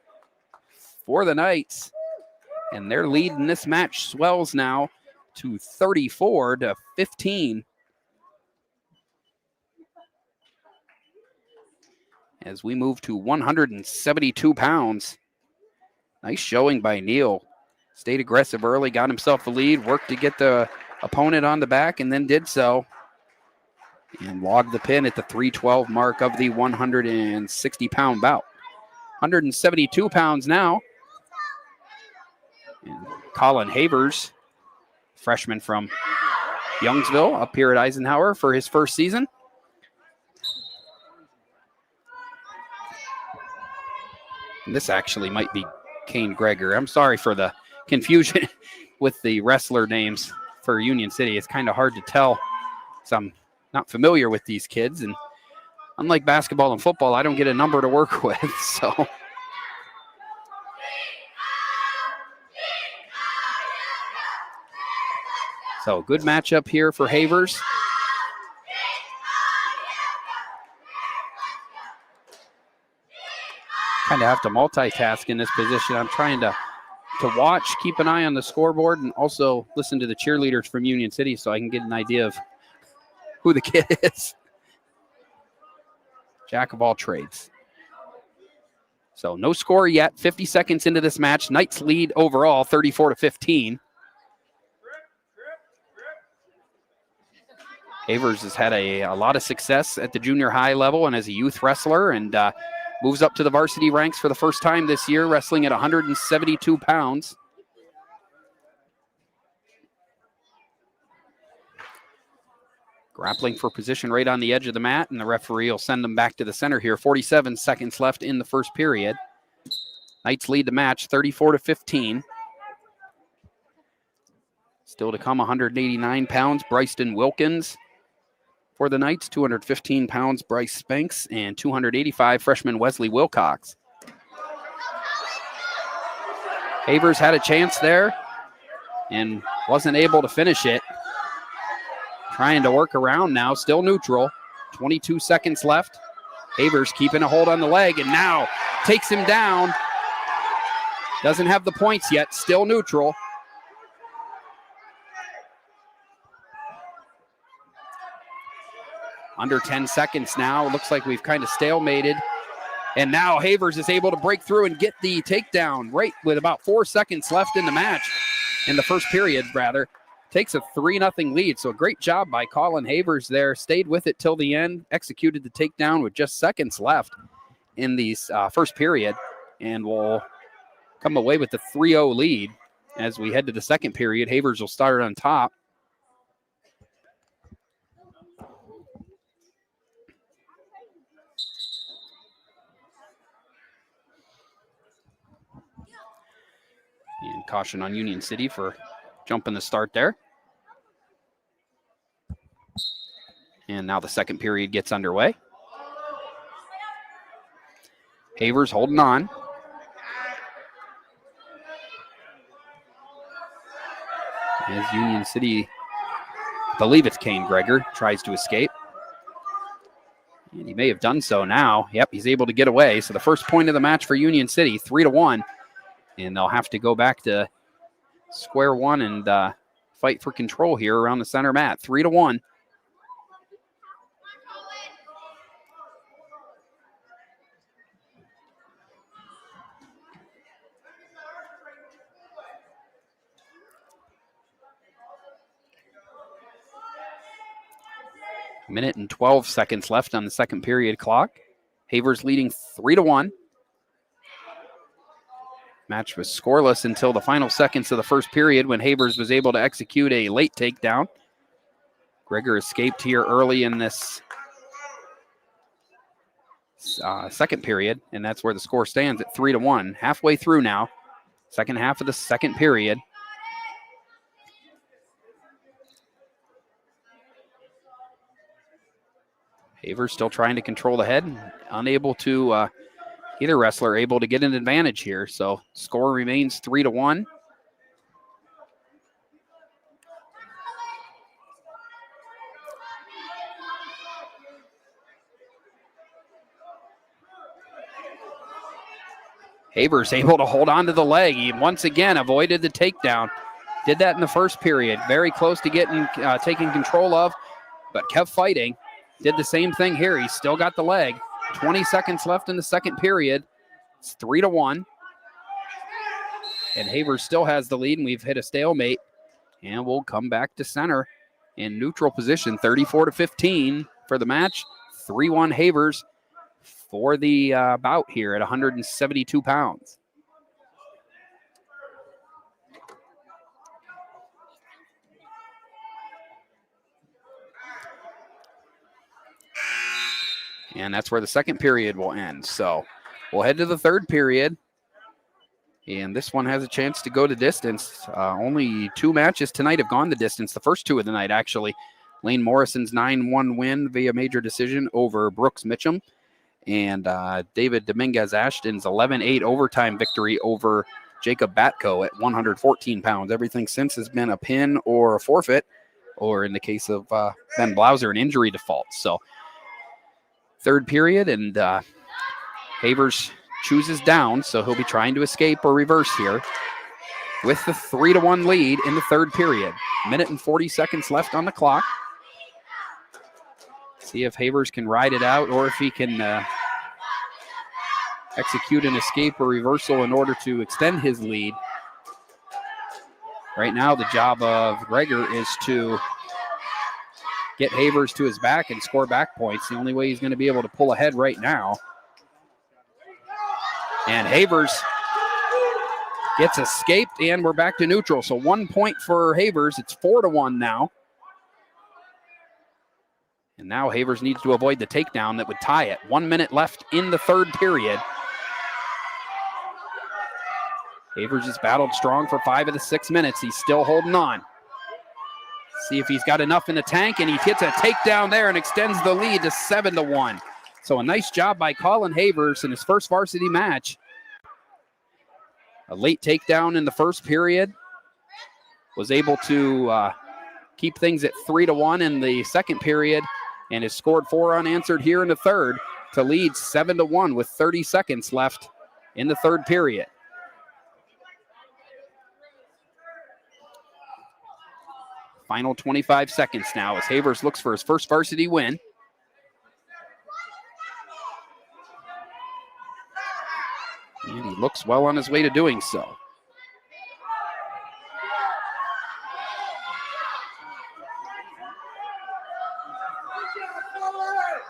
for the Knights. And their lead in this match swells now to 34-15. As we move to 172 pounds. Nice showing by Neal. Stayed aggressive early, got himself the lead, worked to get the opponent on the back, and then did so. And logged the pin at the 3:12 mark of the 160-pound bout. 172 pounds now. And Colin Havers, freshman from Youngsville, up here at Eisenhower for his first season. And this actually might be Kane Gregor. I'm sorry for the confusion with the wrestler names for Union City. It's kind of hard to tell, so I'm not familiar with these kids. And unlike basketball and football, I don't get a number to work with. So good matchup here for Havers. Kind of have to multitask in this position. I'm trying to watch, keep an eye on the scoreboard, and also listen to the cheerleaders from Union City so I can get an idea of who the kid is. Jack of all trades. So no score yet. 50 seconds into this match. Knights lead overall 34-15. Havers has had a lot of success at the junior high level and as a youth wrestler, and moves up to the varsity ranks for the first time this year, wrestling at 172 pounds. Grappling for position right on the edge of the mat, and the referee will send them back to the center here. 47 seconds left in the first period. Knights lead the match 34-15. Still to come, 189 pounds, Bryson Wilkins for the Knights, 215 pounds, Bryce Spanks, and 285, freshman Wesley Wilcox. Havers had a chance there and wasn't able to finish it. Trying to work around now, still neutral. 22 seconds left. Havers keeping a hold on the leg and now takes him down. Doesn't have the points yet, still neutral. Under 10 seconds now. Looks like we've kind of stalemated. And now Havers is able to break through and get the takedown right with about 4 seconds left in the match. In the first period, rather. Takes a 3-0 lead. So a great job by Colin Havers there. Stayed with it till the end. Executed the takedown with just seconds left in the first period. And will come away with the 3-0 lead as we head to the second period. Havers will start on top. And caution on Union City for jumping the start there. And now the second period gets underway. Havers holding on. As Union City, I believe it's Kane Gregor, tries to escape. And he may have done so now. Yep, he's able to get away. So the first point of the match for Union City, 3-1. And they'll have to go back to square one and fight for control here around the center mat. 3-1. Minute and 12 seconds left on the second period clock. Havers leading 3-1. Match was scoreless until the final seconds of the first period when Havers was able to execute a late takedown. Gregor escaped here early in this second period, and that's where the score stands at 3-1. Halfway through now, second half of the second period. Havers still trying to control the head, unable to, either wrestler able to get an advantage here. So score remains 3-1. Havers able to hold on to the leg. He once again avoided the takedown. Did that in the first period. Very close to getting taking control of, but kept fighting. Did the same thing here. He still got the leg. 20 seconds left in the second period. It's 3-1. And Havers still has the lead, and we've hit a stalemate. And we'll come back to center in neutral position, 34-15 for the match. 3-1 Havers for the bout here at 172 pounds. And that's where the second period will end. So we'll head to the third period. And this one has a chance to go the distance. Only 2 matches tonight have gone the distance. The first 2 of the night, actually. Lane Morrison's 9-1 win via major decision over Brooks Mitchum. And David Dominguez-Ashton's 11-8 overtime victory over Jacob Batko at 114 pounds. Everything since has been a pin or a forfeit, or in the case of Ben Blauser, an injury default. So third period, and Havers chooses down, so he'll be trying to escape or reverse here with the 3-1 lead in the third period. Minute and 40 seconds left on the clock. See if Havers can ride it out or if he can execute an escape or reversal in order to extend his lead. Right now, the job of Greger is to get Havers to his back and score back points. The only way he's going to be able to pull ahead right now. And Havers gets escaped, and we're back to neutral. So 1 point for Havers. It's 4-1 now. And now Havers needs to avoid the takedown that would tie it. 1 minute left in the third period. Havers has battled strong for 5 of the 6 minutes. He's still holding on. See if he's got enough in the tank, and he gets a takedown there and extends the lead to 7-1. So a nice job by Colin Havers in his first varsity match. A late takedown in the first period. Was able to keep things at 3-1 in the second period, and has scored 4 unanswered here in the third to lead 7-1 with 30 seconds left in the third period. Final 25 seconds now as Havers looks for his first varsity win. And he looks well on his way to doing so.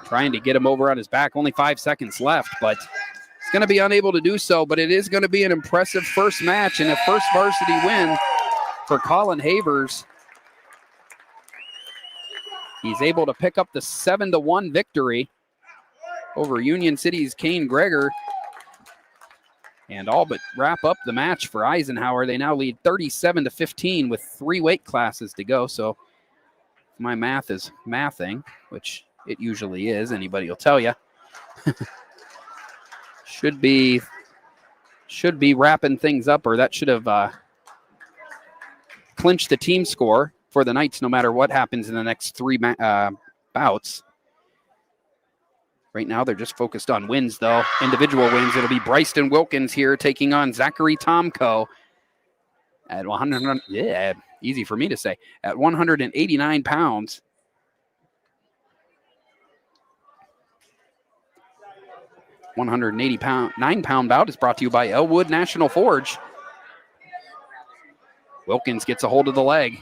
Trying to get him over on his back. Only 5 seconds left, but he's going to be unable to do so. But it is going to be an impressive first match and a first varsity win for Colin Havers. He's able to pick up the 7-1 victory over Union City's Kane Greger and all but wrap up the match for Eisenhower. They now lead 37-15 with 3 weight classes to go. So if my math is mathing, which it usually is, anybody will tell you. should be wrapping things up, or that should have clinched the team score for the Knights no matter what happens in the next 3 bouts. Right now they're just focused on wins, though. Individual wins. It'll be Bryson Wilkins here taking on Zachary Tomko at 100. Yeah, easy for me to say. At 189 pounds. £9 bout is brought to you by Elwood National Forge. Wilkins gets a hold of the leg.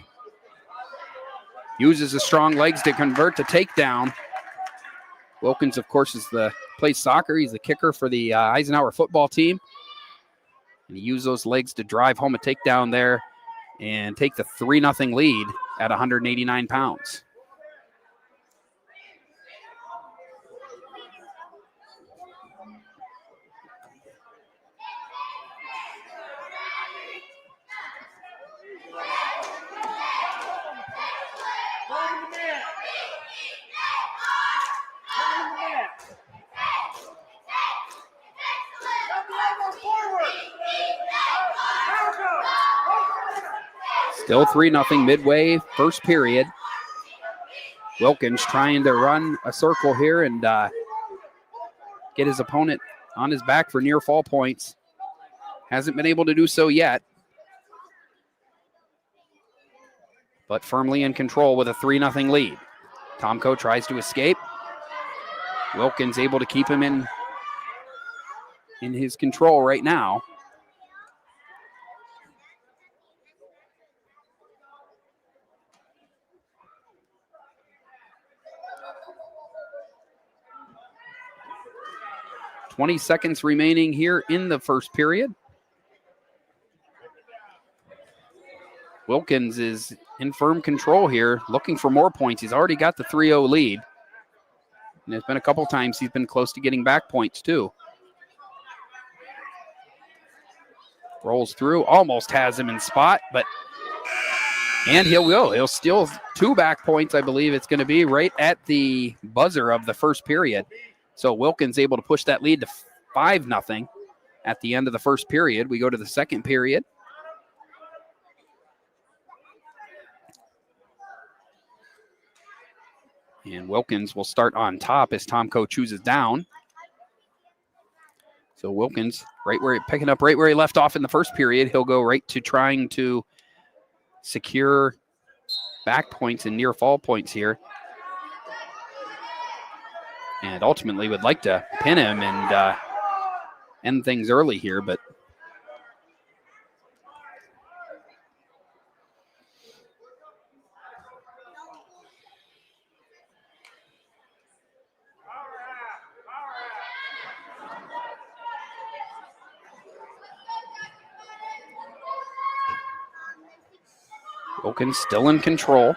Uses his strong legs to convert the takedown. Wilkins, of course, plays soccer. He's the kicker for the Eisenhower football team. And he used those legs to drive home a takedown there and take the 3-0 lead at 189 pounds. Still 3-0 midway, first period. Wilkins trying to run a circle here and get his opponent on his back for near fall points. Hasn't been able to do so yet, but firmly in control with a 3-0 lead. Tomko tries to escape. Wilkins able to keep him in his control right now. .20 seconds remaining here in the first period. Wilkins is in firm control here, looking for more points. He's already got the 3-0 lead. And there's been a couple times he's been close to getting back points too. Rolls through, almost has him in spot, and he'll go. He'll steal 2 back points, I believe it's going to be, right at the buzzer of the first period. So Wilkins able to push that lead to 5-0 at the end of the first period. We go to the second period. And Wilkins will start on top as Tomko chooses down. So Wilkins, picking up right where he left off in the first period. He'll go right to trying to secure back points and near fall points here. And ultimately would like to pin him and end things early here, but Wilkins still in control.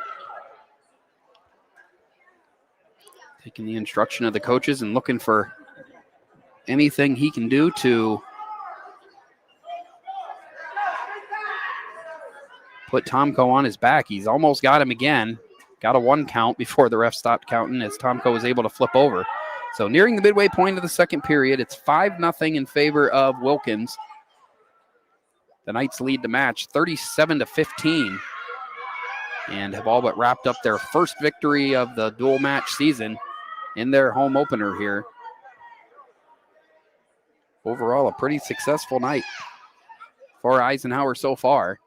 Taking the instruction of the coaches and looking for anything he can do to put Tomko on his back. He's almost got him again. Got a 1 count before the ref stopped counting as Tomko was able to flip over. So nearing the midway point of the second period, it's 5-0 in favor of Wilkins. The Knights lead the match 37-15 and have all but wrapped up their first victory of the dual match season in their home opener here. Overall, a pretty successful night for Eisenhower so far.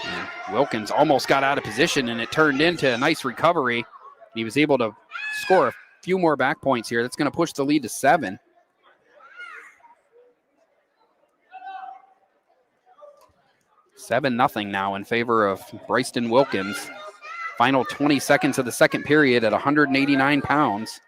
And Wilkins almost got out of position, and it turned into a nice recovery. He was able to score a few more back points here. That's going to push the lead to 7. $7-0 now in favor of Bryceton Wilkins. Final 20 seconds of the second period at 189 pounds.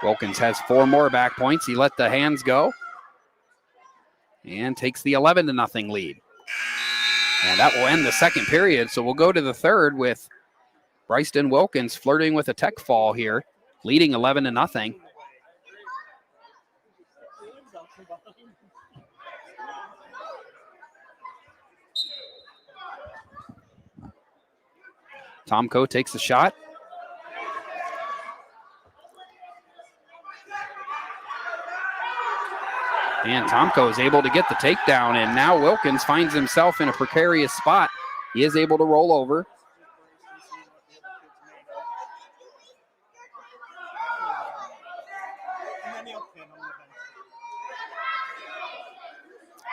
Wilkins has 4 more back points. He let the hands go and takes the 11-0 lead. And that will end the second period. So we'll go to the third with Bryceton Wilkins flirting with a tech fall here, leading 11-0. Tomko takes a shot. And Tomko is able to get the takedown, and now Wilkins finds himself in a precarious spot. He is able to roll over.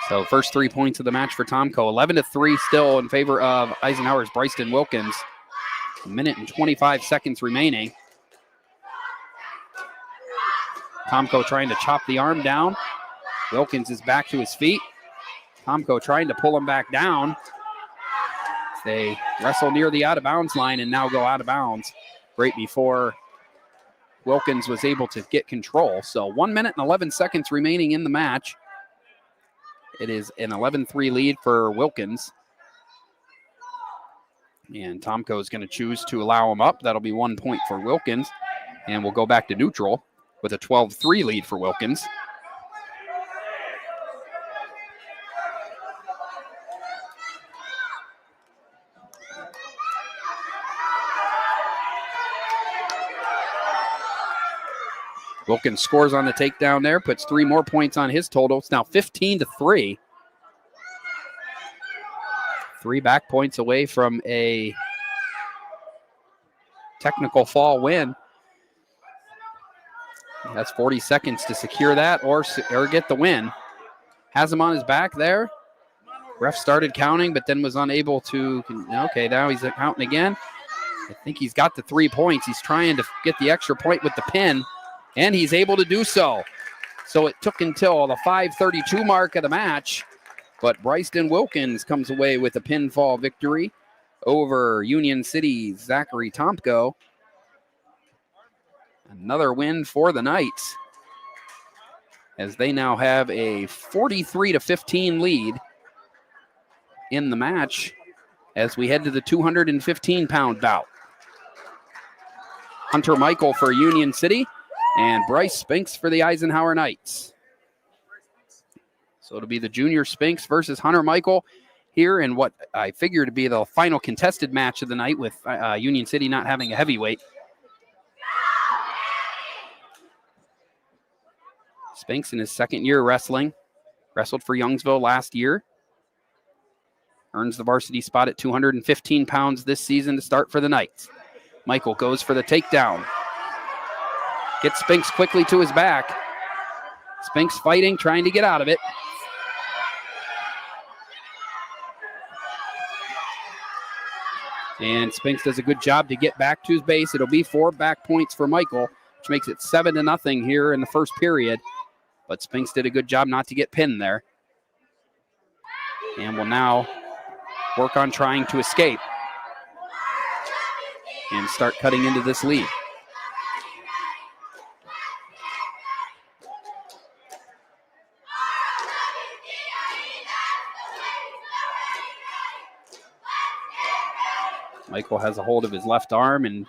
So first 3 points of the match for Tomko. 11-3 still in favor of Eisenhower's Bryceton Wilkins. 1 minute and 25 seconds remaining. Tomko trying to chop the arm down. Wilkins is back to his feet. Tomko trying to pull him back down. They wrestle near the out-of-bounds line and now go out of bounds right before Wilkins was able to get control. So 1 minute and 11 seconds remaining in the match. It is an 11-3 lead for Wilkins. And Tomko is going to choose to allow him up. That'll be 1 point for Wilkins. And we'll go back to neutral with a 12-3 lead for Wilkins. Wilkins scores on the takedown there, puts 3 more points on his total. It's now 15-3. 3 back points away from a technical fall win. That's 40 seconds to secure that or get the win. Has him on his back there. Ref started counting, but then was unable to. Okay, now he's counting again. I think he's got the 3 points. He's trying to get the extra point with the pin, and he's able to do so. So it took until the 5:32 mark of the match, but Bryceton Wilkins comes away with a pinfall victory over Union City's Zachary Tomko. Another win for the Knights, as they now have a 43-15 lead in the match as we head to the 215-pound bout. Hunter Michael for Union City and Bryce Spinks for the Eisenhower Knights. So it'll be the junior Spinks versus Hunter Michael here in what I figure to be the final contested match of the night, with Union City not having a heavyweight. Spinks in his second year wrestling, wrestled for Youngsville last year. Earns the varsity spot at 215 pounds this season to start for the Knights. Michael goes for the takedown. Gets Spinks quickly to his back. Spinks fighting, trying to get out of it. And Spinks does a good job to get back to his base. It'll be 4 back points for Michael, which makes it 7-0 here in the first period. But Spinks did a good job not to get pinned there. And will now work on trying to escape and start cutting into this lead. Michael has a hold of his left arm and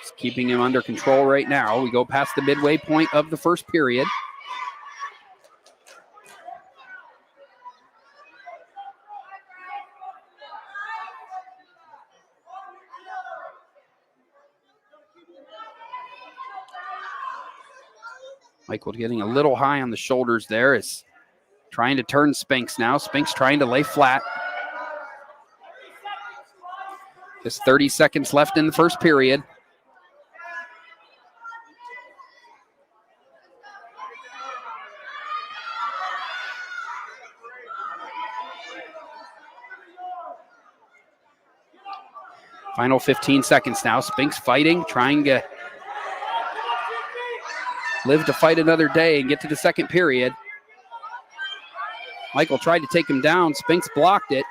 is keeping him under control right now. We go past the midway point of the first period. Michael getting a little high on the shoulders there, is trying to turn Spinks now. Spinks trying to lay flat. Just 30 seconds left in the first period. Final 15 seconds now. Spinks fighting, trying to live to fight another day and get to the second period. Michael tried to take him down. Spinks blocked it.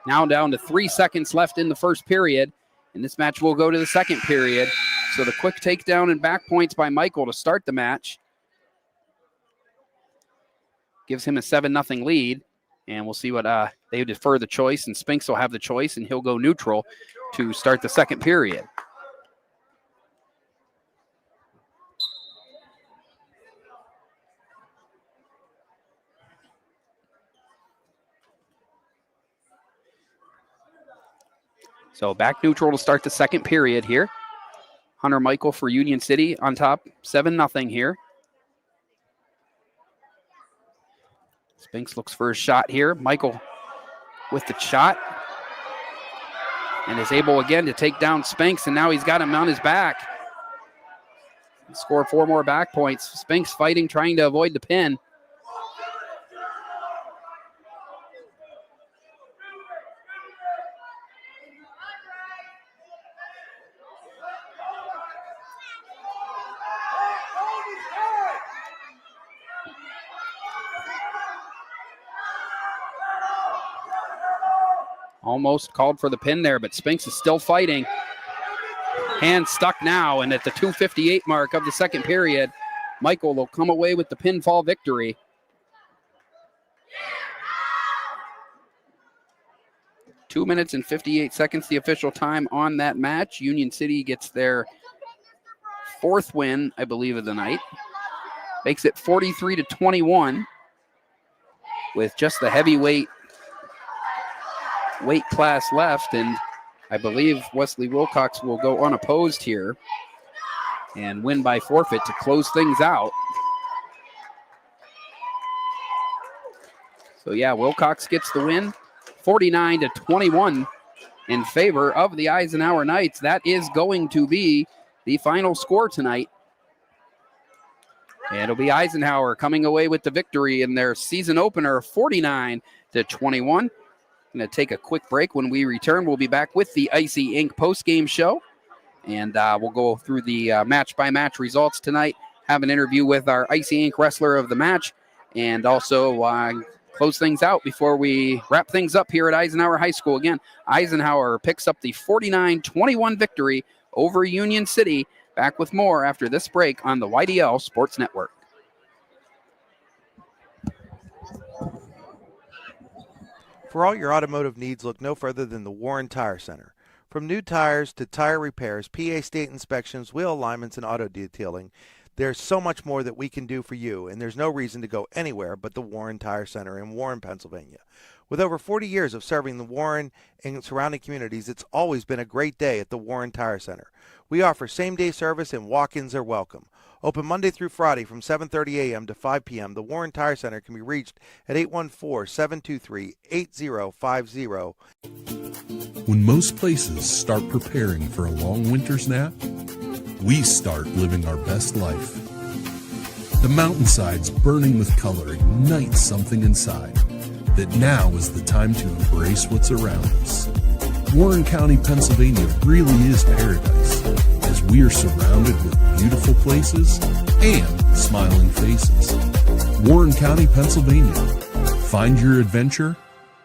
Now down to 3 seconds left in the first period, and this match will go to the second period. So the quick takedown and back points by Michael to start the match gives him a 7-0 lead, and we'll see what they defer the choice, and Spinks will have the choice, and he'll go neutral to start the second period. So back neutral to start the second period here. Hunter Michael for Union City on top, 7-0 here. Spinks looks for a shot here. Michael with the shot. And is able again to take down Spinks, and now he's got him on his back. Score 4 more back points. Spinks fighting, trying to avoid the pin. Almost called for the pin there, but Spinks is still fighting. Hand stuck now, and at the 2:58 mark of the second period, Michael will come away with the pinfall victory. Two minutes and 58 seconds, the official time on that match. Union City gets their 4th win, I believe, of the night. Makes it 43-21 with just the heavyweight weight class left, and I believe Wesley Wilcox will go unopposed here. and win by forfeit to close things out. So yeah, Wilcox gets the win, 49-21 in favor of the Eisenhower Knights. That is going to be the final score tonight. And it'll be Eisenhower coming away with the victory in their season opener, 49-21. Going to take a quick break. When we return, we'll be back with the Icy Inc. post-game show. And we'll go through the match-by-match results tonight, have an interview with our Icy Inc. wrestler of the match, and also close things out before we wrap things up here at Eisenhower High School. Again, Eisenhower picks up the 49-21 victory over Union City. Back with more after this break on the YDL Sports Network. For all your automotive needs, look no further than the Warren Tire Center. From new tires to tire repairs, PA state inspections, wheel alignments, and auto detailing, there's so much more that we can do for you, and there's no reason to go anywhere but the Warren Tire Center in Warren, Pennsylvania. With over 40 years of serving the Warren and surrounding communities, it's always been a great day at the Warren Tire Center. We offer same-day service and walk-ins are welcome. Open Monday through Friday from 7:30 a.m. to 5 p.m., the Warren Tire Center can be reached at 814-723-8050. When most places start preparing for a long winter's nap, we start living our best life. The mountainsides burning with color ignite something inside that now is the time to embrace what's around us. Warren County, Pennsylvania really is paradise, as we are surrounded with beautiful places and smiling faces. Warren County, Pennsylvania. Find your adventure,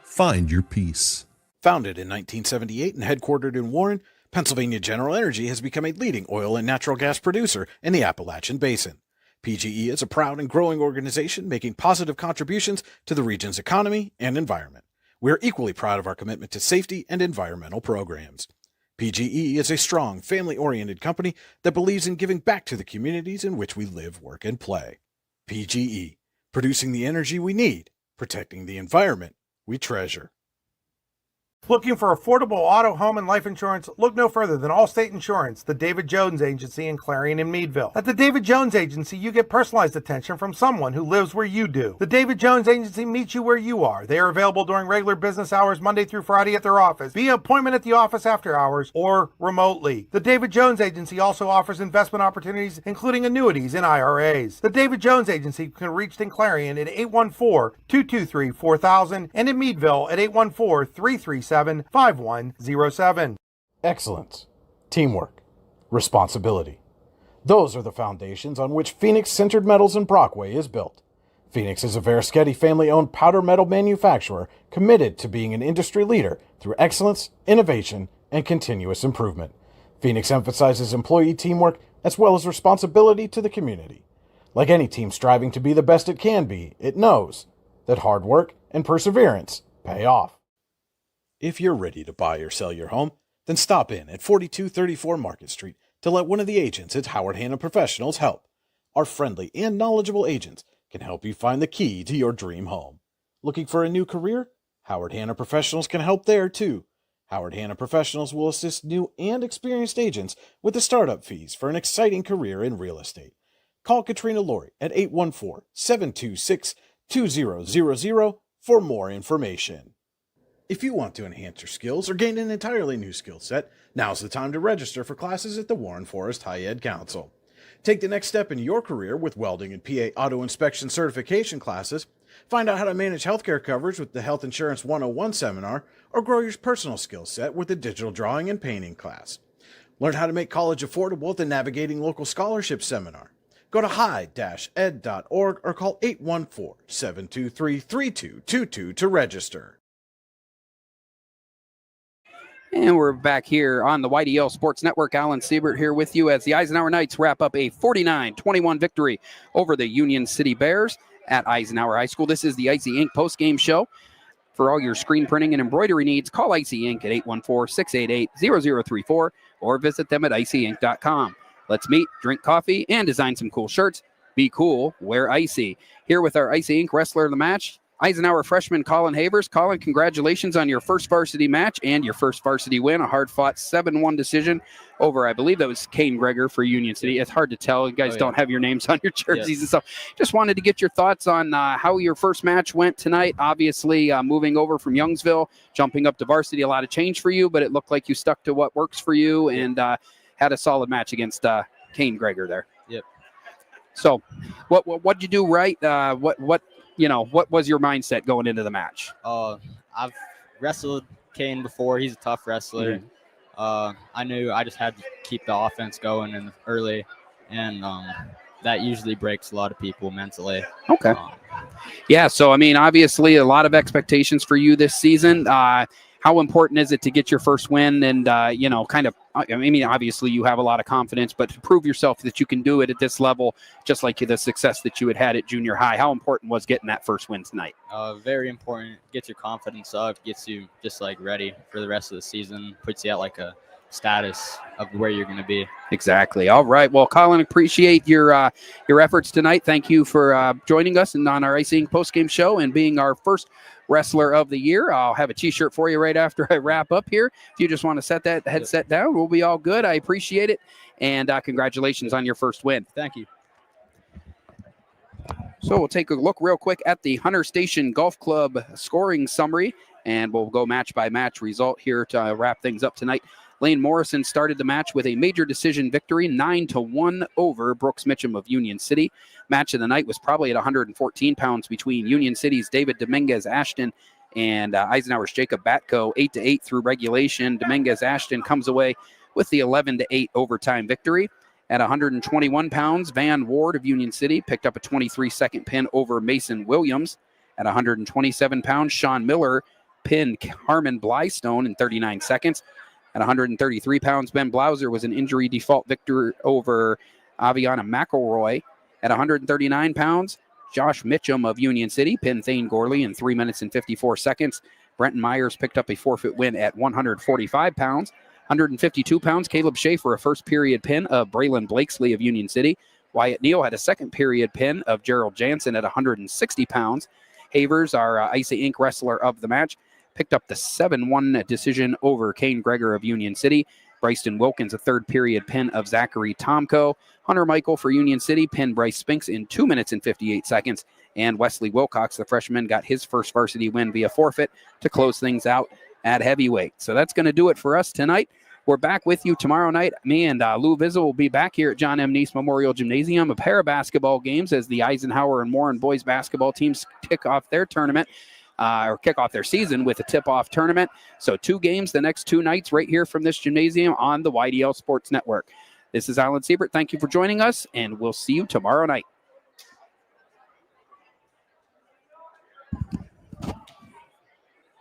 find your peace. Founded in 1978 and headquartered in Warren, Pennsylvania General Energy has become a leading oil and natural gas producer in the Appalachian Basin. PGE is a proud and growing organization making positive contributions to the region's economy and environment. We are equally proud of our commitment to safety and environmental programs. PGE is a strong, family-oriented company that believes in giving back to the communities in which we live, work, and play. PGE, producing the energy we need, protecting the environment we treasure. Looking for affordable auto, home, and life insurance? Look no further than Allstate Insurance, the David Jones Agency in Clarion and Meadville. At the David Jones Agency, you get personalized attention from someone who lives where you do. The David Jones Agency meets you where you are. They are available during regular business hours, Monday through Friday at their office, via appointment at the office after hours, or remotely. The David Jones Agency also offers investment opportunities, including annuities and IRAs. The David Jones Agency can be reached in Clarion at 814-223-4000 and in Meadville at 814-337-5107. Excellence, teamwork, responsibility. Those are the foundations on which Phoenix Sintered Metals in Brockway is built. Phoenix is a Verischetti family-owned powder metal manufacturer committed to being an industry leader through excellence, innovation, and continuous improvement. Phoenix emphasizes employee teamwork as well as responsibility to the community. Like any team striving to be the best it can be, it knows that hard work and perseverance pay off. If you're ready to buy or sell your home, then stop in at 4234 Market Street to let one of the agents at Howard Hanna Professionals help. Our friendly and knowledgeable agents can help you find the key to your dream home. Looking for a new career? Howard Hanna Professionals can help there too. Howard Hanna Professionals will assist new and experienced agents with the startup fees for an exciting career in real estate. Call Katrina Laurie at 814-726-2000 for more information. If you want to enhance your skills or gain an entirely new skill set, now's the time to register for classes at the Warren Forest High Ed Council. Take the next step in your career with welding and PA auto inspection certification classes, find out how to manage healthcare coverage with the Health Insurance 101 seminar, or grow your personal skill set with the digital drawing and painting class. Learn how to make college affordable at the Navigating Local Scholarship Seminar. Go to high-ed.org or call 814-723-3222 to register. And we're back here on the YDL Sports Network. Alan Siebert here with you as the Eisenhower Knights wrap up a 49-21 victory over the Union City Bears at Eisenhower High School. This is the Icy Inc. postgame show. For all your screen printing and embroidery needs, call Icy Inc. at 814-688-0034 or visit them at icyinc.com. Let's meet, drink coffee, and design some cool shirts. Be cool, wear Icy. Here with our Icy Inc. wrestler of the match, Eisenhower freshman Colin Havers. Colin, congratulations on your first varsity match and your first varsity win, a hard-fought 7-1 decision over, I believe that was Kane Greger for Union City. It's hard to tell. You guys don't have your names on your jerseys and stuff. Just wanted to get your thoughts on how your first match went tonight. Obviously, moving over from Youngsville, jumping up to varsity, a lot of change for you, but it looked like you stuck to what works for you and had a solid match against Kane Greger there. Yep. So what'd you do right? What was your mindset going into the match? I've wrestled Kane before. He's a tough wrestler. I knew I just had to keep the offense going in early, and that usually breaks a lot of people mentally. Okay. Yeah, so, I mean, obviously a lot of expectations for you this season. How important is it to get your first win and, obviously you have a lot of confidence, but to prove yourself that you can do it at this level, just like the success that you had at junior high, how important was getting that first win tonight? Very important. Gets your confidence up, gets you just ready for the rest of the season, puts you at a status of where you're going to be. Exactly. All right. Well, Colin, appreciate your efforts tonight. Thank you for joining us and on our Icing postgame show and being our first wrestler of the year. I'll have a t-shirt for you right after I wrap up here. If you just want to set that headset down, we'll be all good. I appreciate it. And congratulations on your first win. Thank you. So we'll take a look real quick at the Hunter Station Golf Club scoring summary, and we'll go match by match result here to wrap things up tonight. Lane Morrison started the match with a major decision victory, 9-1 over Brooks Mitchum of Union City. Match of the night was probably at 114 pounds between Union City's David Dominguez Ashton and Eisenhower's Jacob Batko, 8-8 through regulation. Dominguez Ashton comes away with the 11-8 overtime victory. At 121 pounds, Van Ward of Union City picked up a 23-second pin over Mason Williams. At 127 pounds, Sean Miller pinned Harmon Blystone in 39 seconds. At 133 pounds, Ben Blauser was an injury default victor over Aviana McElroy. At 139 pounds, Josh Mitchum of Union City pinned Thane Gorley in 3 minutes and 54 seconds. Brenton Myers picked up a forfeit win at 145 pounds. 152 pounds, Caleb Schaefer, a first period pin of Braylon Blakesley of Union City. Wyatt Neal had a second period pin of Gerald Jansen at 160 pounds. Havers, our Icy Inc. wrestler of the match, picked up the 7-1 decision over Kane Greger of Union City. Bryson Wilkins, a third period pin of Zachary Tomko. Hunter Michael for Union City pinned Bryce Spinks in 2 minutes and 58 seconds. And Wesley Wilcox, the freshman, got his first varsity win via forfeit to close things out at heavyweight. So that's going to do it for us tonight. We're back with you tomorrow night. Me and Lou Vizzel will be back here at John M. Neese Memorial Gymnasium. A pair of basketball games as the Eisenhower and Warren boys basketball teams kick off their tournament. Or kick off their season with a tip-off tournament. So 2 games the next 2 nights right here from this gymnasium on the YDL Sports Network. This is Alan Siebert. Thank you for joining us, and we'll see you tomorrow night.